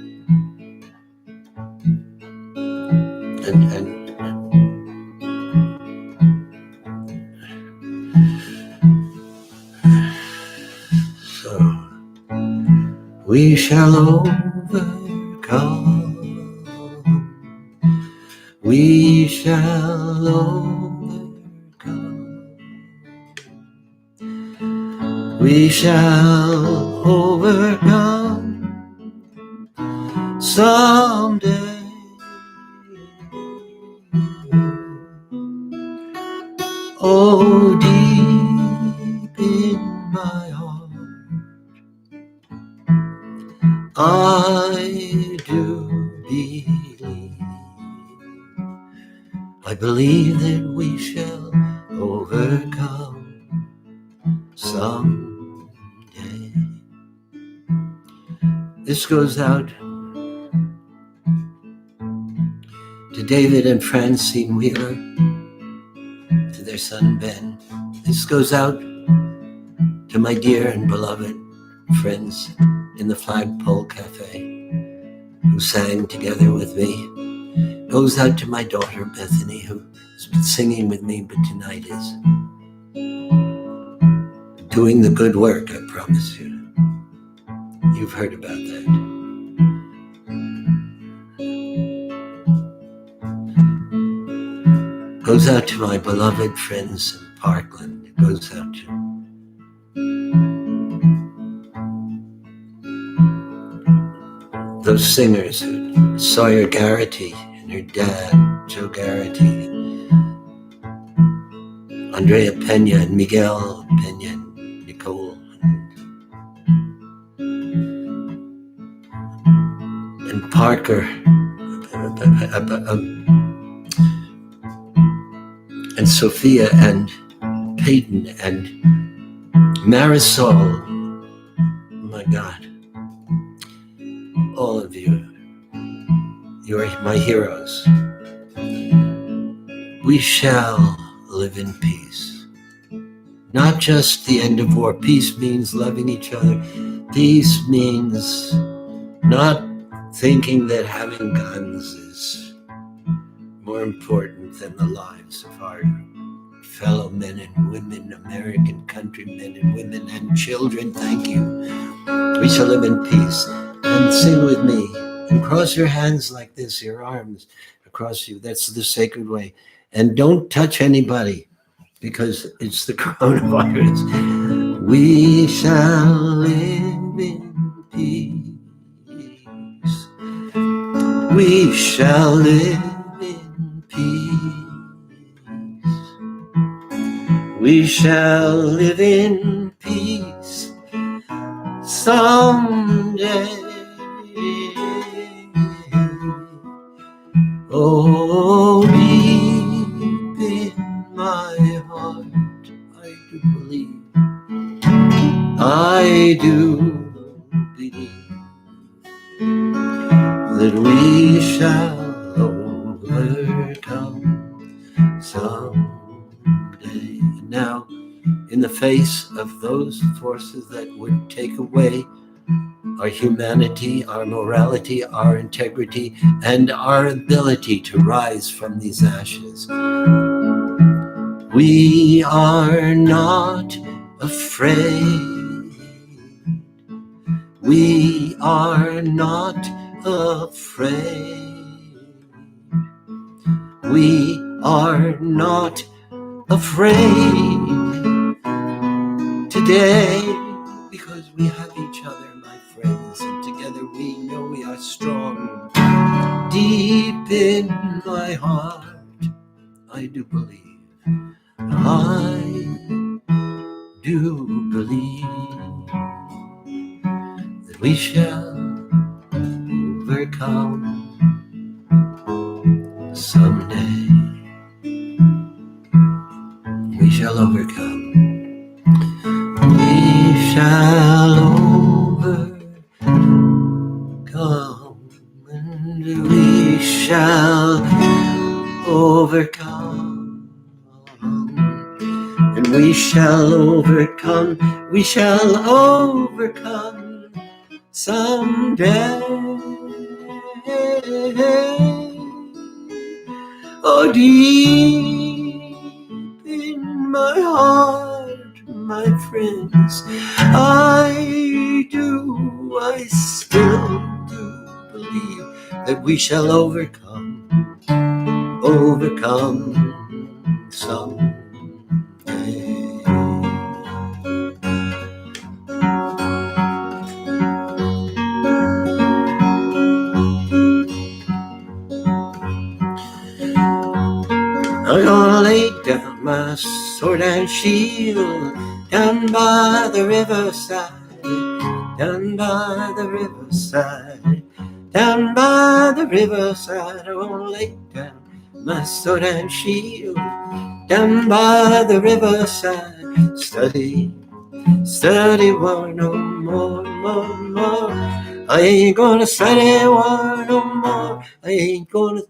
so we shall overcome. We shall overcome. We shall overcome someday. Oh, deep in my heart, I do believe. I believe that we shall overcome someday. This goes out to David and Francine Wheeler, to their son Ben. This goes out to my dear and beloved friends in the Flagpole Cafe who sang together with me. It goes out to my daughter Bethany, who has been singing with me, but tonight is doing the good work, I promise you. You've heard about that. Goes out to my beloved friends in Parkland. It goes out to those singers, Sawyer Garrity and her dad, Alberto Garrity, Andrea Pena and Miguel Pena and Nicole and Parker and Sophia and Peyton and Marisol. Oh my God, all of you, you're my heroes. We shall live in peace. Not just the end of war. Peace means loving each other. Peace means not thinking that having guns is more important than the lives of our fellow men and women, American countrymen and women and children. Thank you. We shall live in peace. And sing with me. And cross your hands like this, your arms across you. That's the sacred way. And don't touch anybody because it's the coronavirus. We shall live in peace. We shall live in peace. We shall live in peace someday. Oh, deep in my heart, I do believe, that we shall overcome someday. And now, in the face of those forces that would take away our humanity, our morality, our integrity, and our ability to rise from these ashes, we are not afraid. We are not afraid. We are not afraid today because we have each other, my friends, and together we know we are strong. Deep in my heart, I do believe. I do believe that we shall overcome someday. We shall overcome. We shall overcome. And we shall overcome. And we shall overcome. We shall overcome someday. Oh, deep in my heart, my friends, I still do believe that we shall overcome someday. I'm gonna lay down my sword and shield down by the riverside, down by the riverside, down by the riverside. I'm gonna lay down my sword and shield down by the riverside. Study war no more. I ain't gonna study war no more. I ain't gonna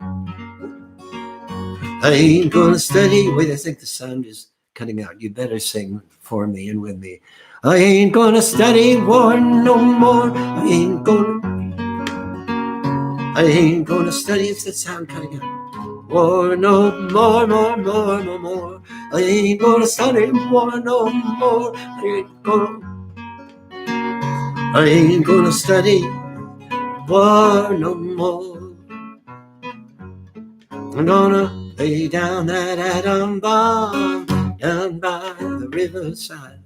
study. Wait, I think the sound is cutting out. You better sing for me and with me. I ain't gonna study war no more. I ain't gonna study. It's the sound cutting out. War no more. I ain't gonna study war no more. I ain't gonna study war no more. I'm gonna lay down that atom bomb down by the riverside,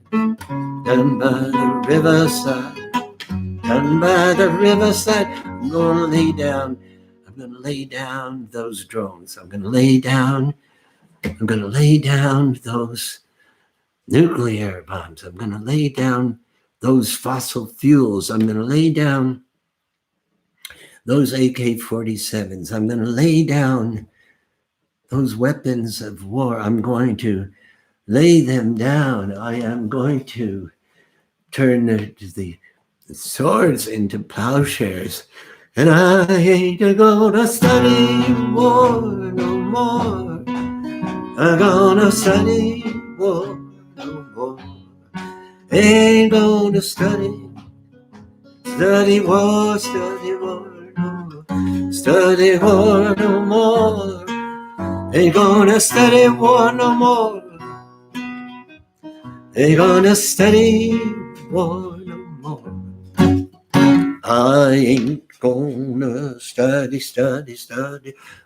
down by the riverside, down by the riverside. I'm gonna lay down going to lay down those drones. I'm going to lay down those nuclear bombs. I'm going to lay down those fossil fuels. I'm going to lay down those AK-47s. I'm going to lay down those weapons of war. I'm going to lay them down. I am going to turn the swords into plowshares. And I ain't gonna study war no more. I'm gonna study war no more. Ain't gonna study war, no more. Study war no more. Ain't gonna study war no more. Ain't gonna study war no more. I ain't gonna study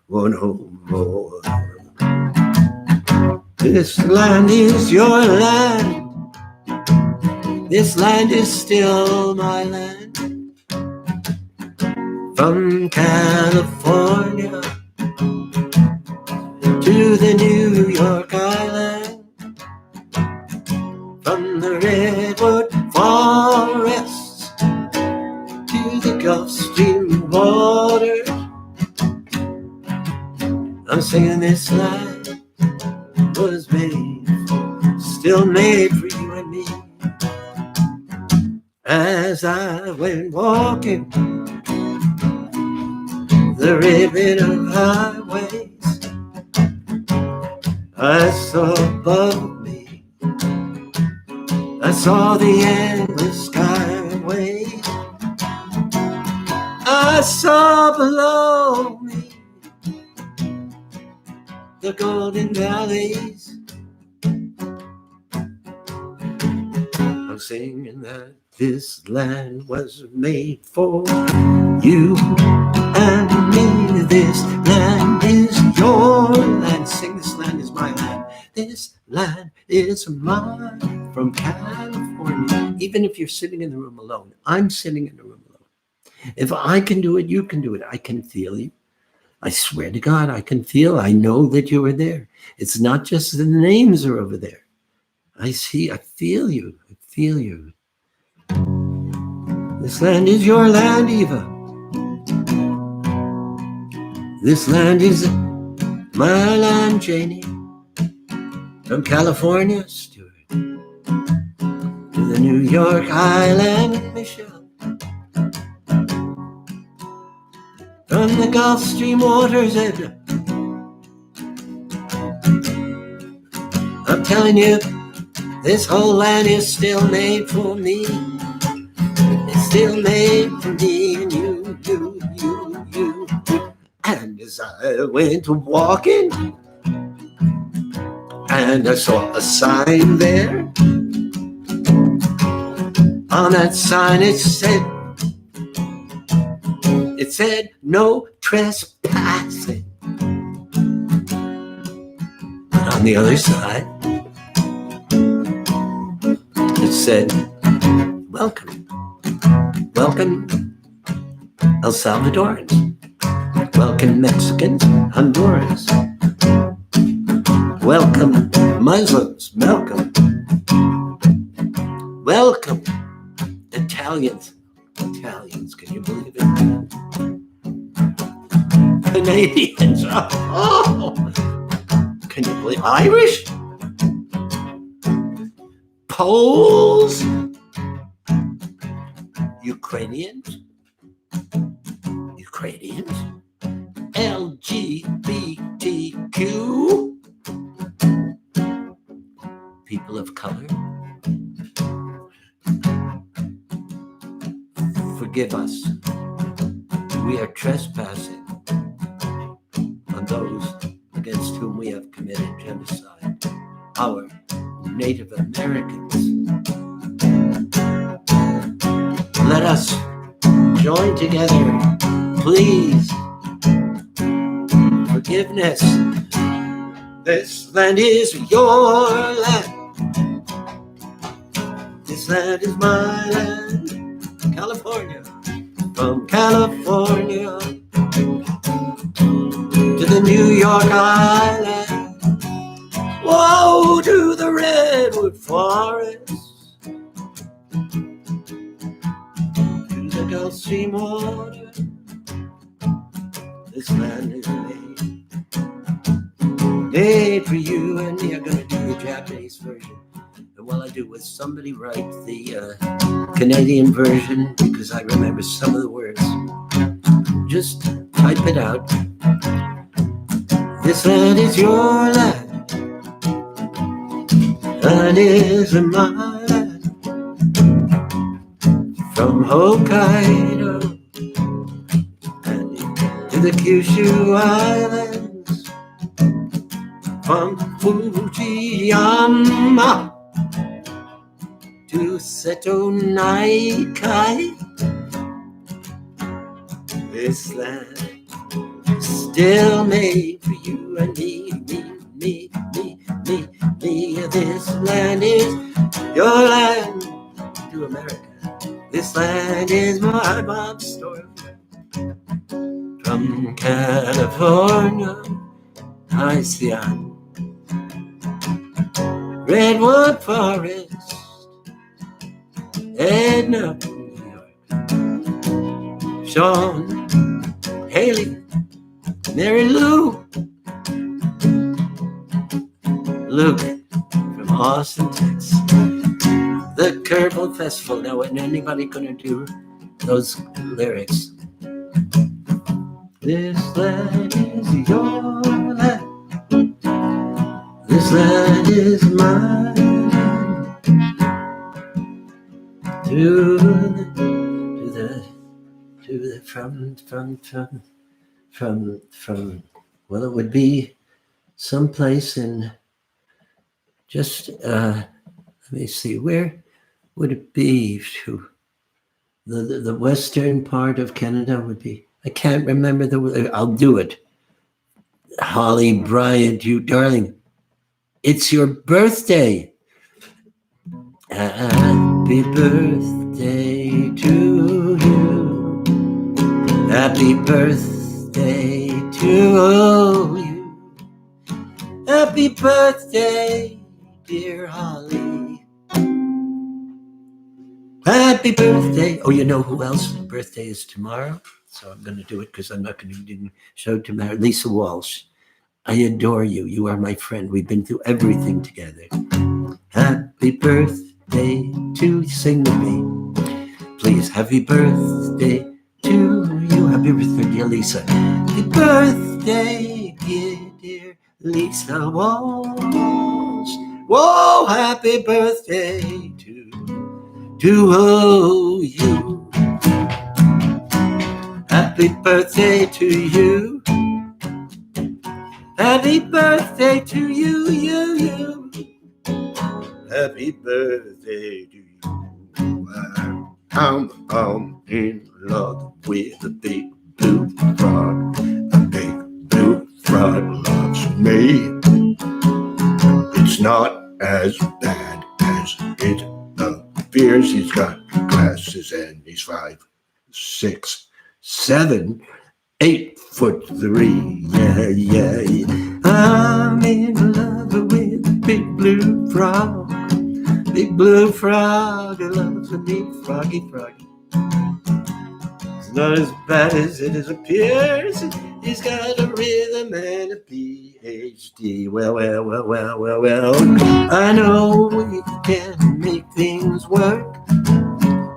war no more. This land is your land. This land is still my land. From California to the New York Island, from the redwood forests to the Gulf Stream waters. I'm singing this land was made for, still made for you and me. As I went walking the ribbon of highways, I saw above me, I saw the endless skyways. I saw below me the golden valleys. I'm singing that this land was made for you and me. This land is your land. Sing, this land is my land. This land is mine. From California. Even if you're sitting in the room alone, I'm sitting in the room alone. If I can do it, you can do it. I can feel you. I swear to God, I can feel. I know that you are there. It's not just the names are over there. I see, I feel you. I feel you. This land is your land, Eva. This land is my land, Janie. From California, Stuart, to the New York Island, Michelle. From the Gulf Stream waters, Edna. I'm telling you, this whole land is still made for me. It's still made for me and you. And as I went walking, and I saw a sign there. On that sign it said no trespassing. And on the other side it said, welcome El Salvadorans, welcome Mexicans, Hondurans, welcome Muslims, welcome Italians, can you believe it? Canadians, can you believe Irish? Poles, Ukrainians, LGBTQ, people of color. Forgive us. We are trespassing on those against whom we have committed genocide, our Native Americans. Let us join together, please. Forgiveness. This land is your land. This land is my land. California. From California New York Island. Whoa, to the redwood forest, to the Gulf Stream water. This land is made for you and me. I'm gonna do the Japanese version, and while I do, will somebody write the Canadian version, because I remember some of the words. Just type it out. This land is your land, and is my land. From Hokkaido and to the Kyushu Islands, from Fujiyama to Seto Naikai. This land still made for you and me. This land is your land to America. This land is my mom's story. From California, I see redwood forest, Edna, New York. Sean, Haley, Mary Lou, Luke from Austin, Texas. The Kerbal Festival. Now, when anybody gonna do those lyrics? This land is your land. This land is mine. To the from well, it would be someplace in just let me see, where would it be? To the western part of Canada would be, I can't remember the word. I'll do it. Holly Bryant, you darling, it's your birthday. Happy birthday to you. Happy birthday to you. Happy birthday, dear Holly. Happy birthday. Oh, you know who else's birthday is tomorrow? So I'm going to do it because I'm not going to do show tomorrow. Lisa Walsh. I adore you. You are my friend. We've been through everything together. Happy birthday to, sing with me, please. Happy birthday to you. Happy birthday, dear Lisa. Happy birthday, dear Lisa Walsh. Whoa, happy birthday to you. Happy birthday to you. Happy birthday to you. Happy birthday to you. I'm in love with a big blue frog. A big blue frog loves me. It's not as bad as it appears. He's got glasses and he's 5, 6, 7, 8'3". Yeah. I'm in love with a big blue frog. Big blue frog loves me, froggy. It's not as bad as it appears. He's got a rhythm and a PhD. Well. I know we can make things work.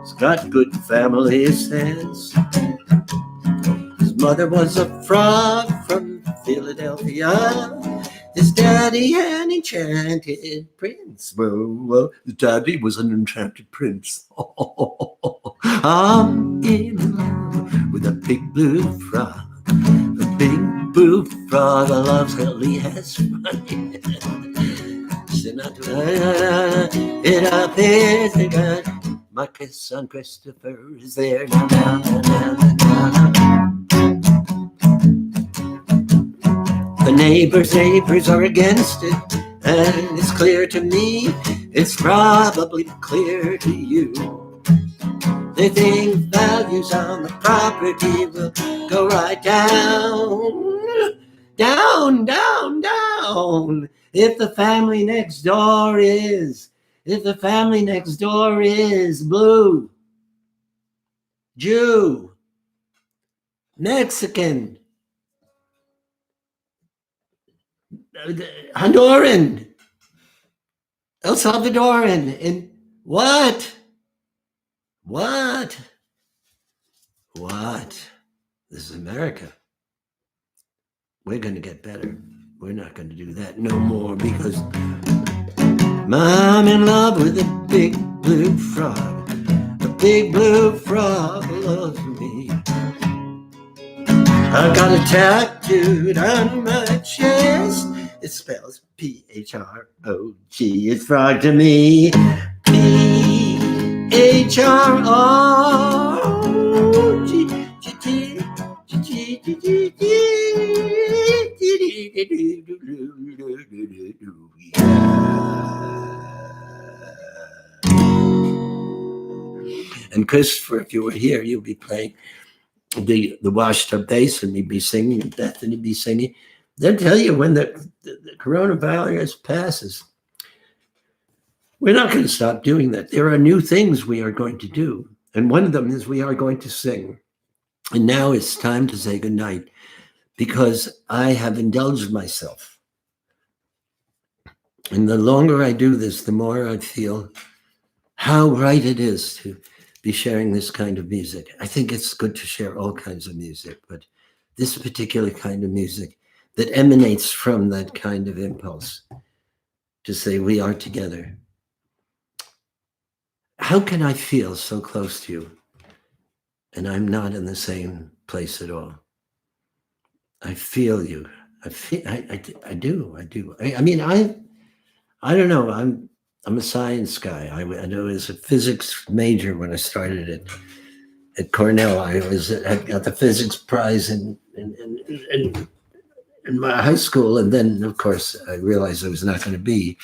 He's got good family sense. His mother was a frog from Philadelphia. His daddy an enchanted prince. Well, his daddy was an enchanted prince. I'm in love with a big blue frog. A big blue frog loves Ellie has fun. It appears that my son Christopher is there now. The neighbors are against it, and it's clear to me, it's probably clear to you. They think values on the property will go right down. Down, down, down. If the family next door is blue, Jew, Mexican, Honduran, El Salvadoran, and what? What? What? This is America. We're going to get better. We're not going to do that no more because I'm in love with a big blue frog. A big blue frog loves me. I got a tattooed on my chest. It spells P-H-R-O-G. It's frog to me. P-H-R-O-G. And Christopher, if you were here, you'll be playing the washed up bass, and he'd be singing, and Bethany be singing. They'll tell you when the coronavirus passes. We're not going to stop doing that. There are new things we are going to do. And one of them is we are going to sing. And now it's time to say goodnight because I have indulged myself. And the longer I do this, the more I feel how right it is to be sharing this kind of music. I think it's good to share all kinds of music, but this particular kind of music that emanates from that kind of impulse to say we are together. How can I feel so close to you and I'm not in the same place at all? I feel you. I do. I mean, I don't know. I'm a science guy. I was a physics major when I started at Cornell. I got the physics prize in my high school, and then of course I realized I was not going to be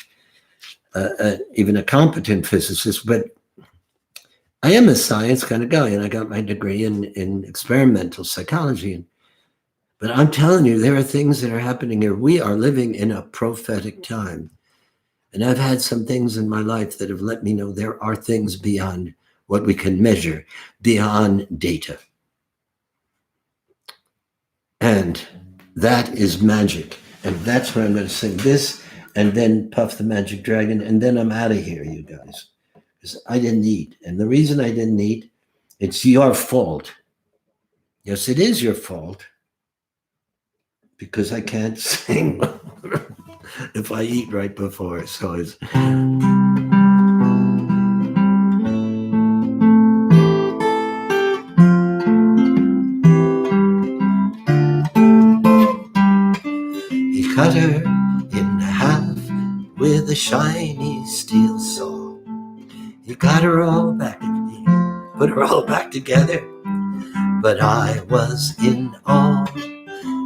even a competent physicist. But I am a science kind of guy, and I got my degree in experimental psychology. But I'm telling you, there are things that are happening here. We are living in a prophetic time. And I've had some things in my life that have let me know there are things beyond what we can measure, beyond data. And that is magic. And that's what I'm going to sing this and then Puff the Magic Dragon. And then I'm out of here, you guys. Because I didn't eat. And the reason I didn't eat, it's your fault. Yes, it is your fault. Because I can't sing if I eat right before. So it's... He cut her in half with a shiny steel saw. He got her all back, he put her all back together. But I was in awe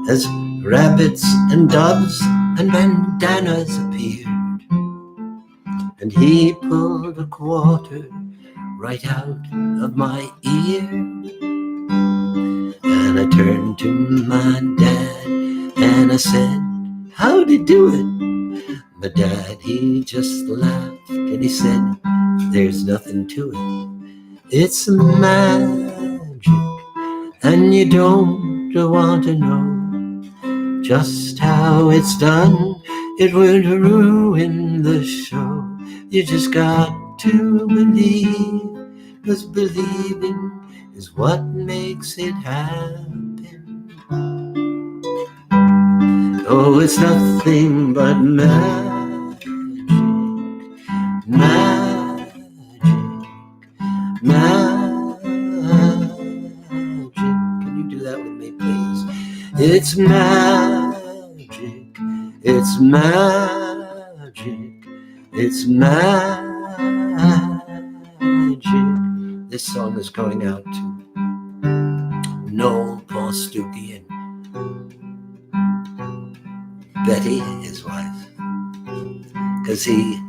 as rabbits and doves and bandanas appeared. And he pulled a quarter right out of my ear. And I turned to my dad and I said, how'd he do it? My dad, he just laughed and he said, there's nothing to it. It's magic and you don't want to know just how it's done. It would ruin the show. You just got to believe, 'cause believing is what makes it happen. Oh, it's nothing but magic, magic, magic. Can you do that with me, please? It's magic, it's magic, it's magic. This song is going out to Noel, Paul Stuckey, and Betty, his wife, because he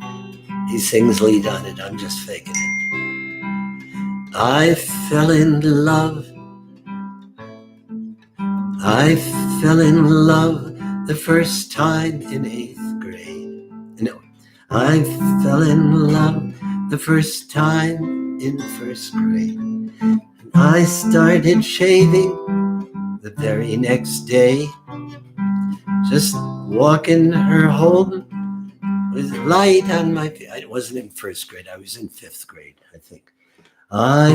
sings lead on it. I'm just faking it. I fell in love the first time in 8th grade. No, I fell in love the first time in 1st grade. I started shaving the very next day, just walking her home with light on my feet. I wasn't in 1st grade, I was in 5th grade, I think. I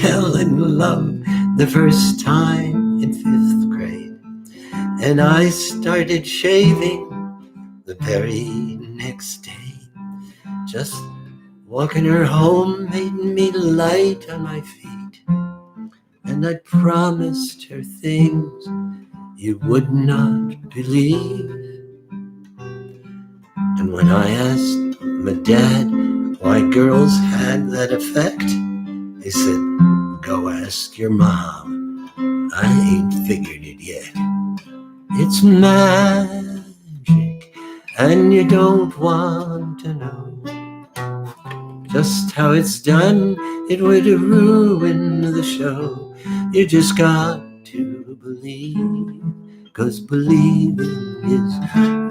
fell in love the first time in 5th grade, and I started shaving the very next day. Just walking her home made me light on my feet, and I promised her things you would not believe. And when I asked my dad why girls had that effect, he said, "Go ask your mom. I ain't figured it yet. It's magic, and you don't want to know just how it's done. It would ruin the show. You just got to believe, 'cause believing is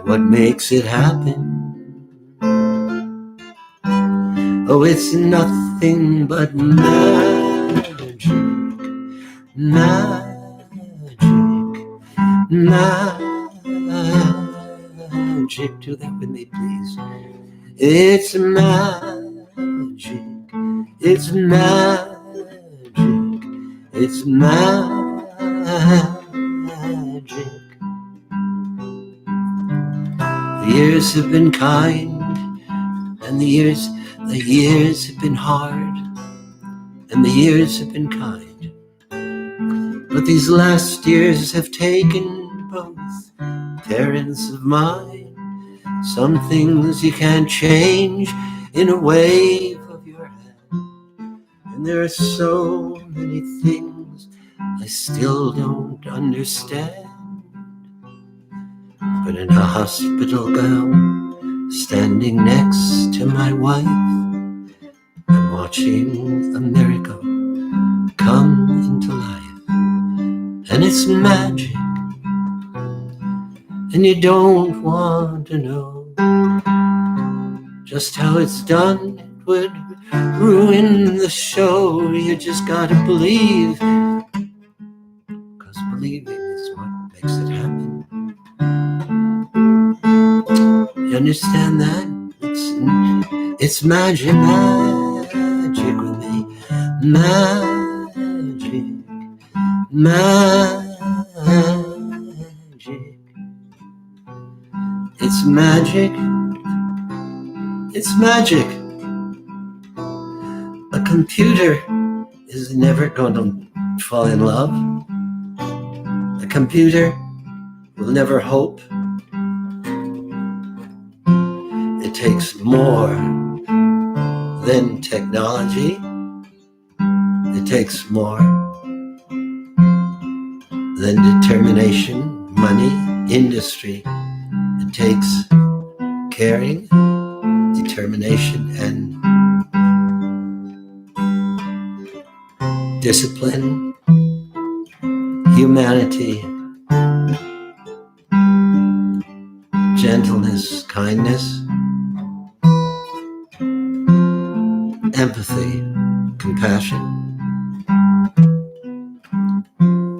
what makes it happen. Oh, it's nothing but magic, magic, magic." Do that with me, please. It's magic, it's magic, it's magic. The years have been kind, and the years have been hard, and the years have been kind. But these last years have taken both parents of mine. Some things you can't change in a wave of your hand. And there are so many things I still don't understand. But in a hospital gown, standing next to my wife, I'm watching a miracle come into life. And it's magic, and you don't want to know just how it's done. It would ruin the show. You just gotta believe, 'cause believing is what makes it happen. You understand that? It's magic, magic with me. Magic, magic. It's magic, it's magic. A computer is never going to fall in love. A computer will never hope. It takes more than technology. It takes more than determination, money, industry. It takes caring, determination, and discipline, humanity, gentleness, kindness, empathy, compassion,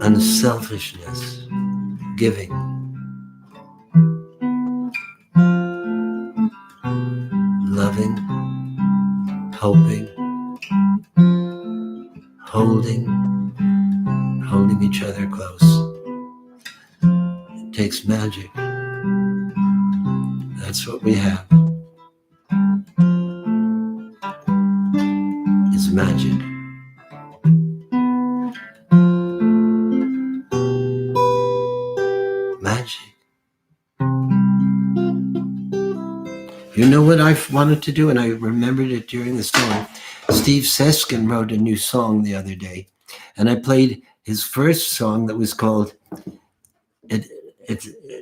unselfishness, giving, loving, hoping, holding each other close. It takes magic. That's what we have. It's magic. Magic. You know what I wanted to do, and I remembered it during the song. Steve Seskin wrote a new song the other day, and I played his first song that was called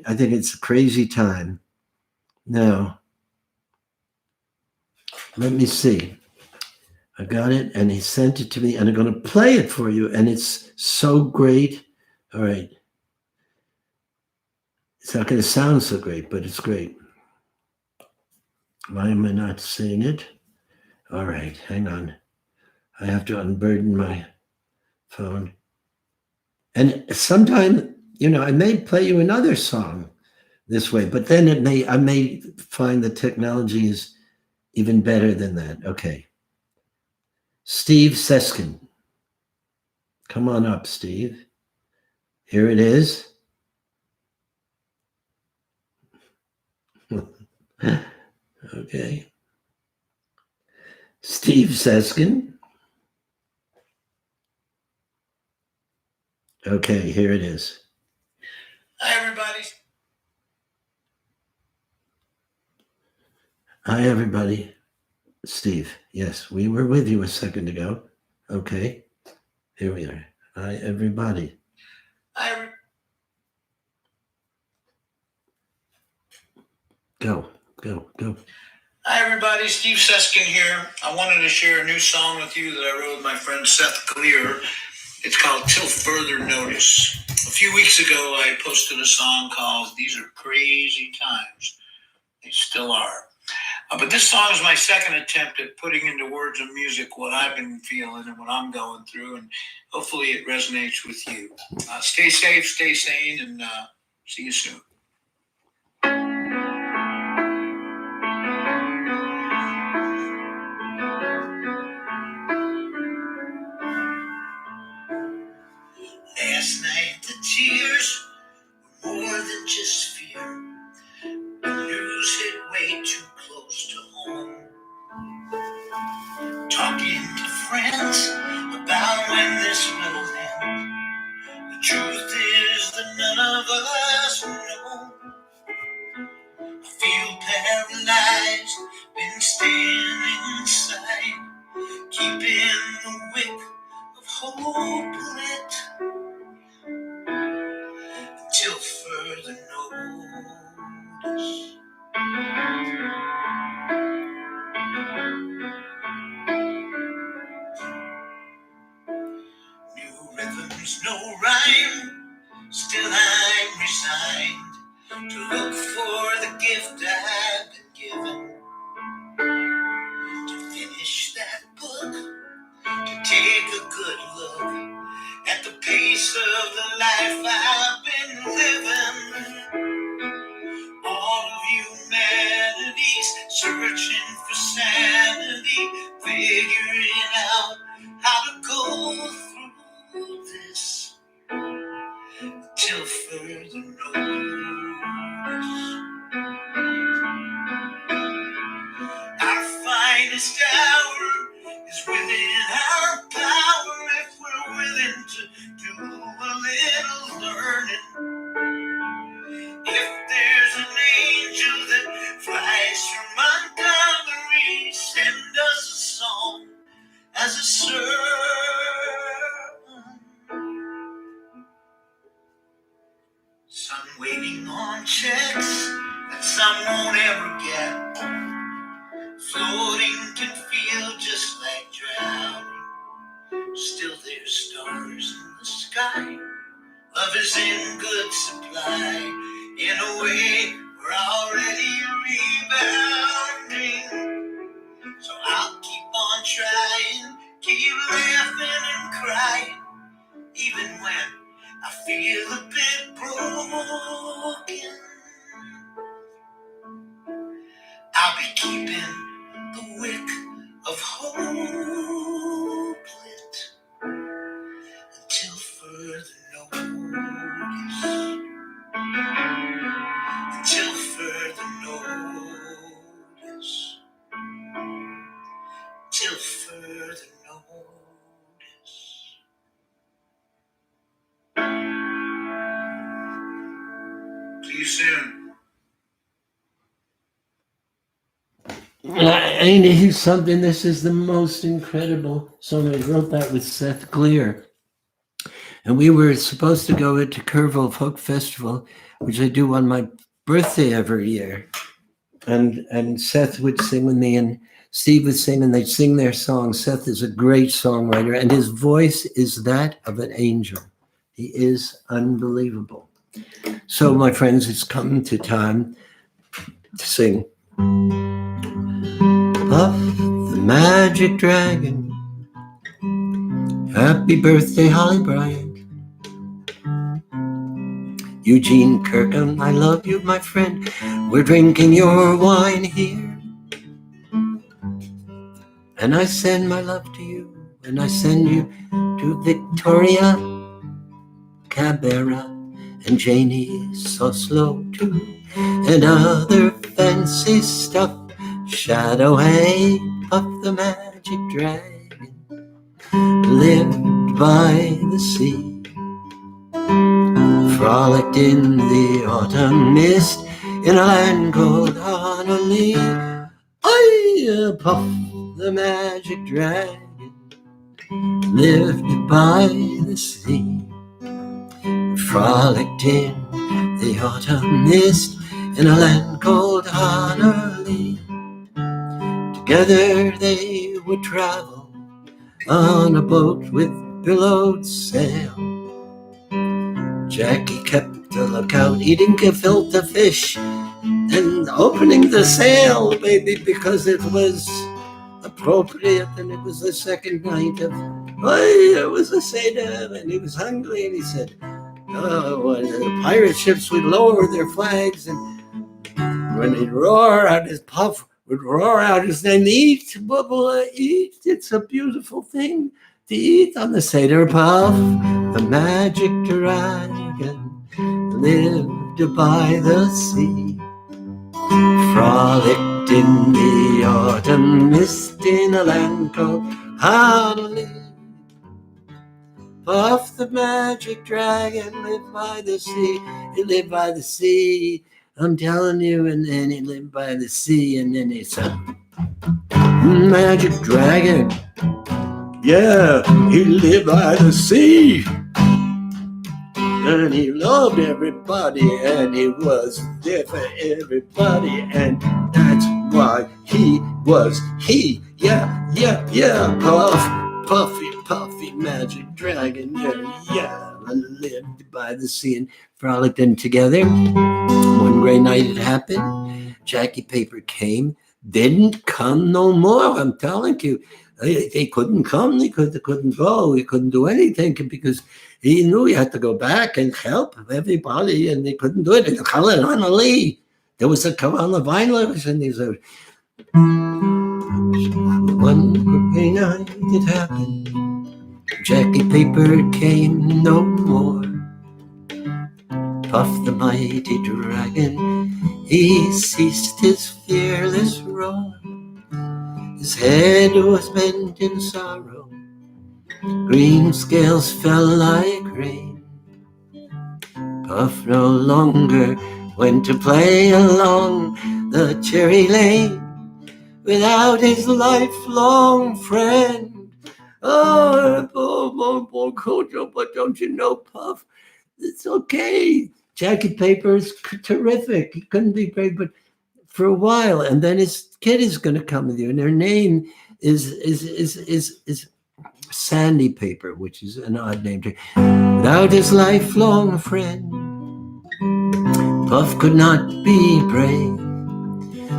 I think it's a Crazy Time. Now, let me see. I got it, and he sent it to me, and I'm going to play it for you, and it's so great. All right. It's not going to sound so great, but it's great. Why am I not seeing it? All right, hang on. I have to unburden my phone. And sometime, I may play you another song this way, but then I may find the technology is even better than that. Okay. Steve Seskin. Come on up, Steve. Here it is. Okay. Steve Seskin. Okay, here it is. Hi, everybody. Hi, everybody. Steve, yes, we were with you a second ago. Okay, here we are. Hi, everybody. Hi, Go. Hi, everybody. Steve Seskin here. I wanted to share a new song with you that I wrote with my friend Seth Clear. It's called Till Further Notice. A few weeks ago, I posted a song called These Are Crazy Times. They still are. But this song is my second attempt at putting into words and music what I've been feeling and what I'm going through, and hopefully it resonates with you. Stay safe, stay sane, and see you soon. Last night the tears were more than just fear. The news hit way too close to home. Talking to friends about when this will end. The truth is that none of us know. I feel paralyzed, been staying inside, keeping the wick of hope lit till further notice. New rhythms, no rhyme, still I'm resigned to look for the gift I've been given, to finish that book, to take a good look at the pace of the life I've been living. All of humanity's searching for sanity, figuring out how to go through this till further notice. Our finest hour is within our power if we're willing to do a little learning. If there's an angel that flies from Montgomery, send us a song as a sermon. Some waiting on checks that some won't ever get. Floating can feel just like drowning. Still there's stars in the sky. Love is in good supply. In a way, we're already rebounding. So I'll keep on trying, keep laughing and crying, even when I feel a bit broken. I'll be keeping the wick of hope lit until further notice. Until further notice. Till further notice. See you soon. Ain't it something? This is the most incredible song. I wrote that with Seth Clear. And we were supposed to go to Kerrville Folk Festival, which I do on my birthday every year. And Seth would sing with me and Steve would sing, and they'd sing their songs. Seth is a great songwriter, and his voice is that of an angel. He is unbelievable. So, my friends, it's come to time to sing Puff the Magic Dragon. Happy birthday, Holly Bryant. Eugene Kirkham, I love you, my friend. We're drinking your wine here. And I send my love to you. And I send you to Victoria Cabrera and Janie Soslow too. And other fancy stuff. Shadow Hay, Puff the Magic Dragon, lived by the sea. Frolicked in the autumn mist in a land called Honolulu. I Puff the Magic Dragon lived by the sea. Frolicked in the autumn mist in a land called Honolulu. Together they would travel on a boat with billowed sail. Jackie kept a lookout, eating gefilte fish and opening the sail, baby, because it was appropriate and it was the second night of, it was a Seder and he was hungry and he said, when the pirate ships would lower their flags and when he'd roar out, his Puff would roar out his name, eat, Bubba, eat. It's a beautiful thing to eat on the Seder. Puff the Magic Dragon lived by the sea. Frolicked in the autumn mist in a land called Honolulu. Puff the Magic Dragon lived by the sea. He lived by the sea. I'm telling you, and then he lived by the sea, and then he said, Magic Dragon, yeah, he lived by the sea, and he loved everybody, and he was there for everybody, and that's why he was he, yeah, Puffy Magic Dragon, yeah, lived by the sea and frolicked in together. One great night it happened. Jackie Paper came, didn't come no more. I'm telling you, they couldn't come. They couldn't go. He couldn't do anything because he knew he had to go back and help everybody, and they couldn't do it. And Honolulu, there was a coronavirus, and he said, one great night it happened. Jackie Paper came no more. Puff the mighty dragon, he ceased his fearless roar. His head was bent in sorrow, green scales fell like rain. Puff no longer went to play along the cherry lane without his lifelong friend. But don't you know, Puff? It's okay. Jackie Paper's terrific. He couldn't be great, but for a while, and then his kid is going to come with you, and her name is Sandy Paper, which is an odd name. Without his lifelong friend, Puff could not be brave.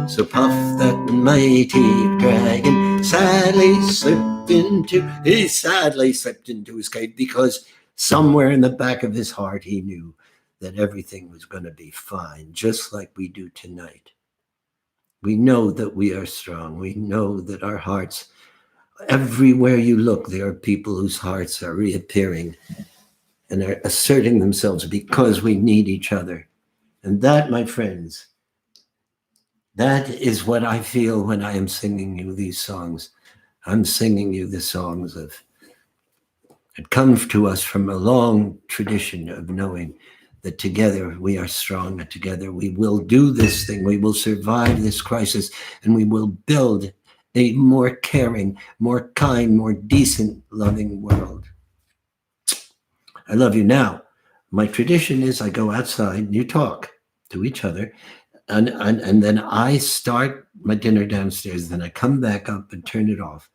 So Puff, that mighty dragon, sadly slipped into his cave because somewhere in the back of his heart he knew that everything was going to be fine, just like we do tonight. We know that we are strong. We know that our hearts, everywhere you look, there are people whose hearts are reappearing and are asserting themselves because we need each other. And that, my friends, that is what I feel when I am singing you these songs. I'm singing you the songs of, it comes to us from a long tradition of knowing that together we are strong, and together we will do this thing, we will survive this crisis, and we will build a more caring, more kind, more decent, loving world. I love you. Now, my tradition is I go outside and you talk to each other, and then I start my dinner downstairs, then I come back up and turn it off.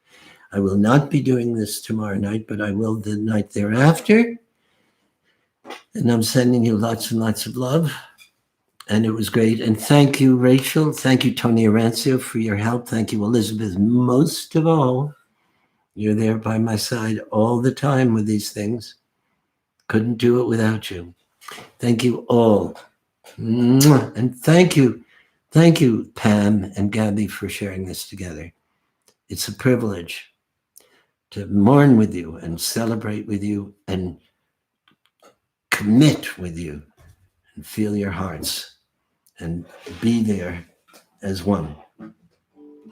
I will not be doing this tomorrow night, but I will the night thereafter. And I'm sending you lots and lots of love. And it was great. And thank you, Rachel. Thank you, Tony Arancio, for your help. Thank you, Elizabeth. Most of all, you're there by my side all the time with these things. Couldn't do it without you. Thank you all. And thank you, Pam and Gabby, for sharing this together. It's a privilege to mourn with you and celebrate with you and commit with you and feel your hearts and be there as one.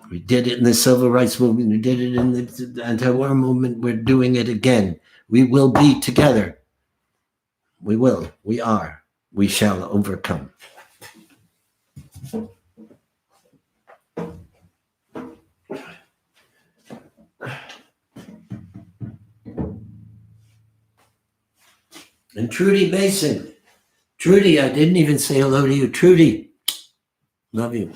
We did it in the civil rights movement. We did it in the anti-war movement. We're doing it again. We will be together. We will. We are. We shall overcome. And Trudy Mason. Trudy, I didn't even say hello to you. Trudy, love you.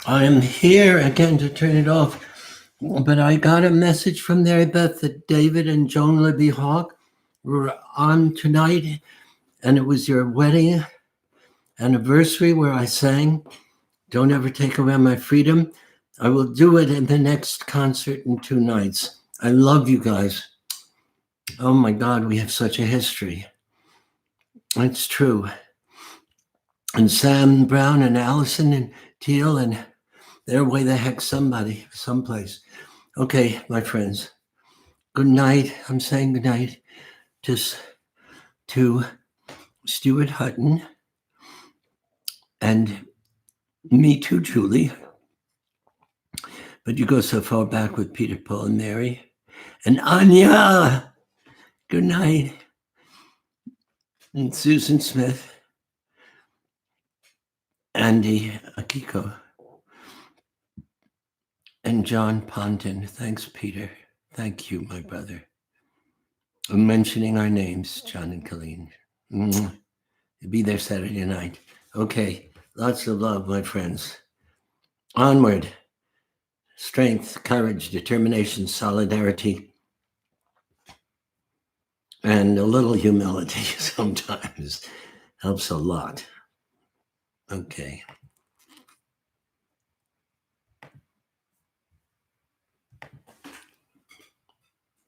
I am here again to turn it off, but I got a message from Mary Beth that David and Joan Libby Hawk were on tonight, and it was your wedding anniversary where I sang Don't Ever Take Away My Freedom. I will do it in the next concert in 2 nights. I love you guys. Oh my God, we have such a history. It's true. And Sam Brown and Allison and Teal, and they're way the heck somebody, someplace. Okay, my friends. Good night. I'm saying good night to Stuart Hutton and me too, Julie. But you go so far back with Peter, Paul, and Mary. And Anya, good night. And Susan Smith, Andy Akiko, and John Ponton. Thanks, Peter. Thank you, my brother. I'm mentioning our names, John and Colleen. Be there Saturday night. Okay, lots of love, my friends. Onward. Strength, courage, determination, solidarity, and a little humility sometimes helps a lot. Okay.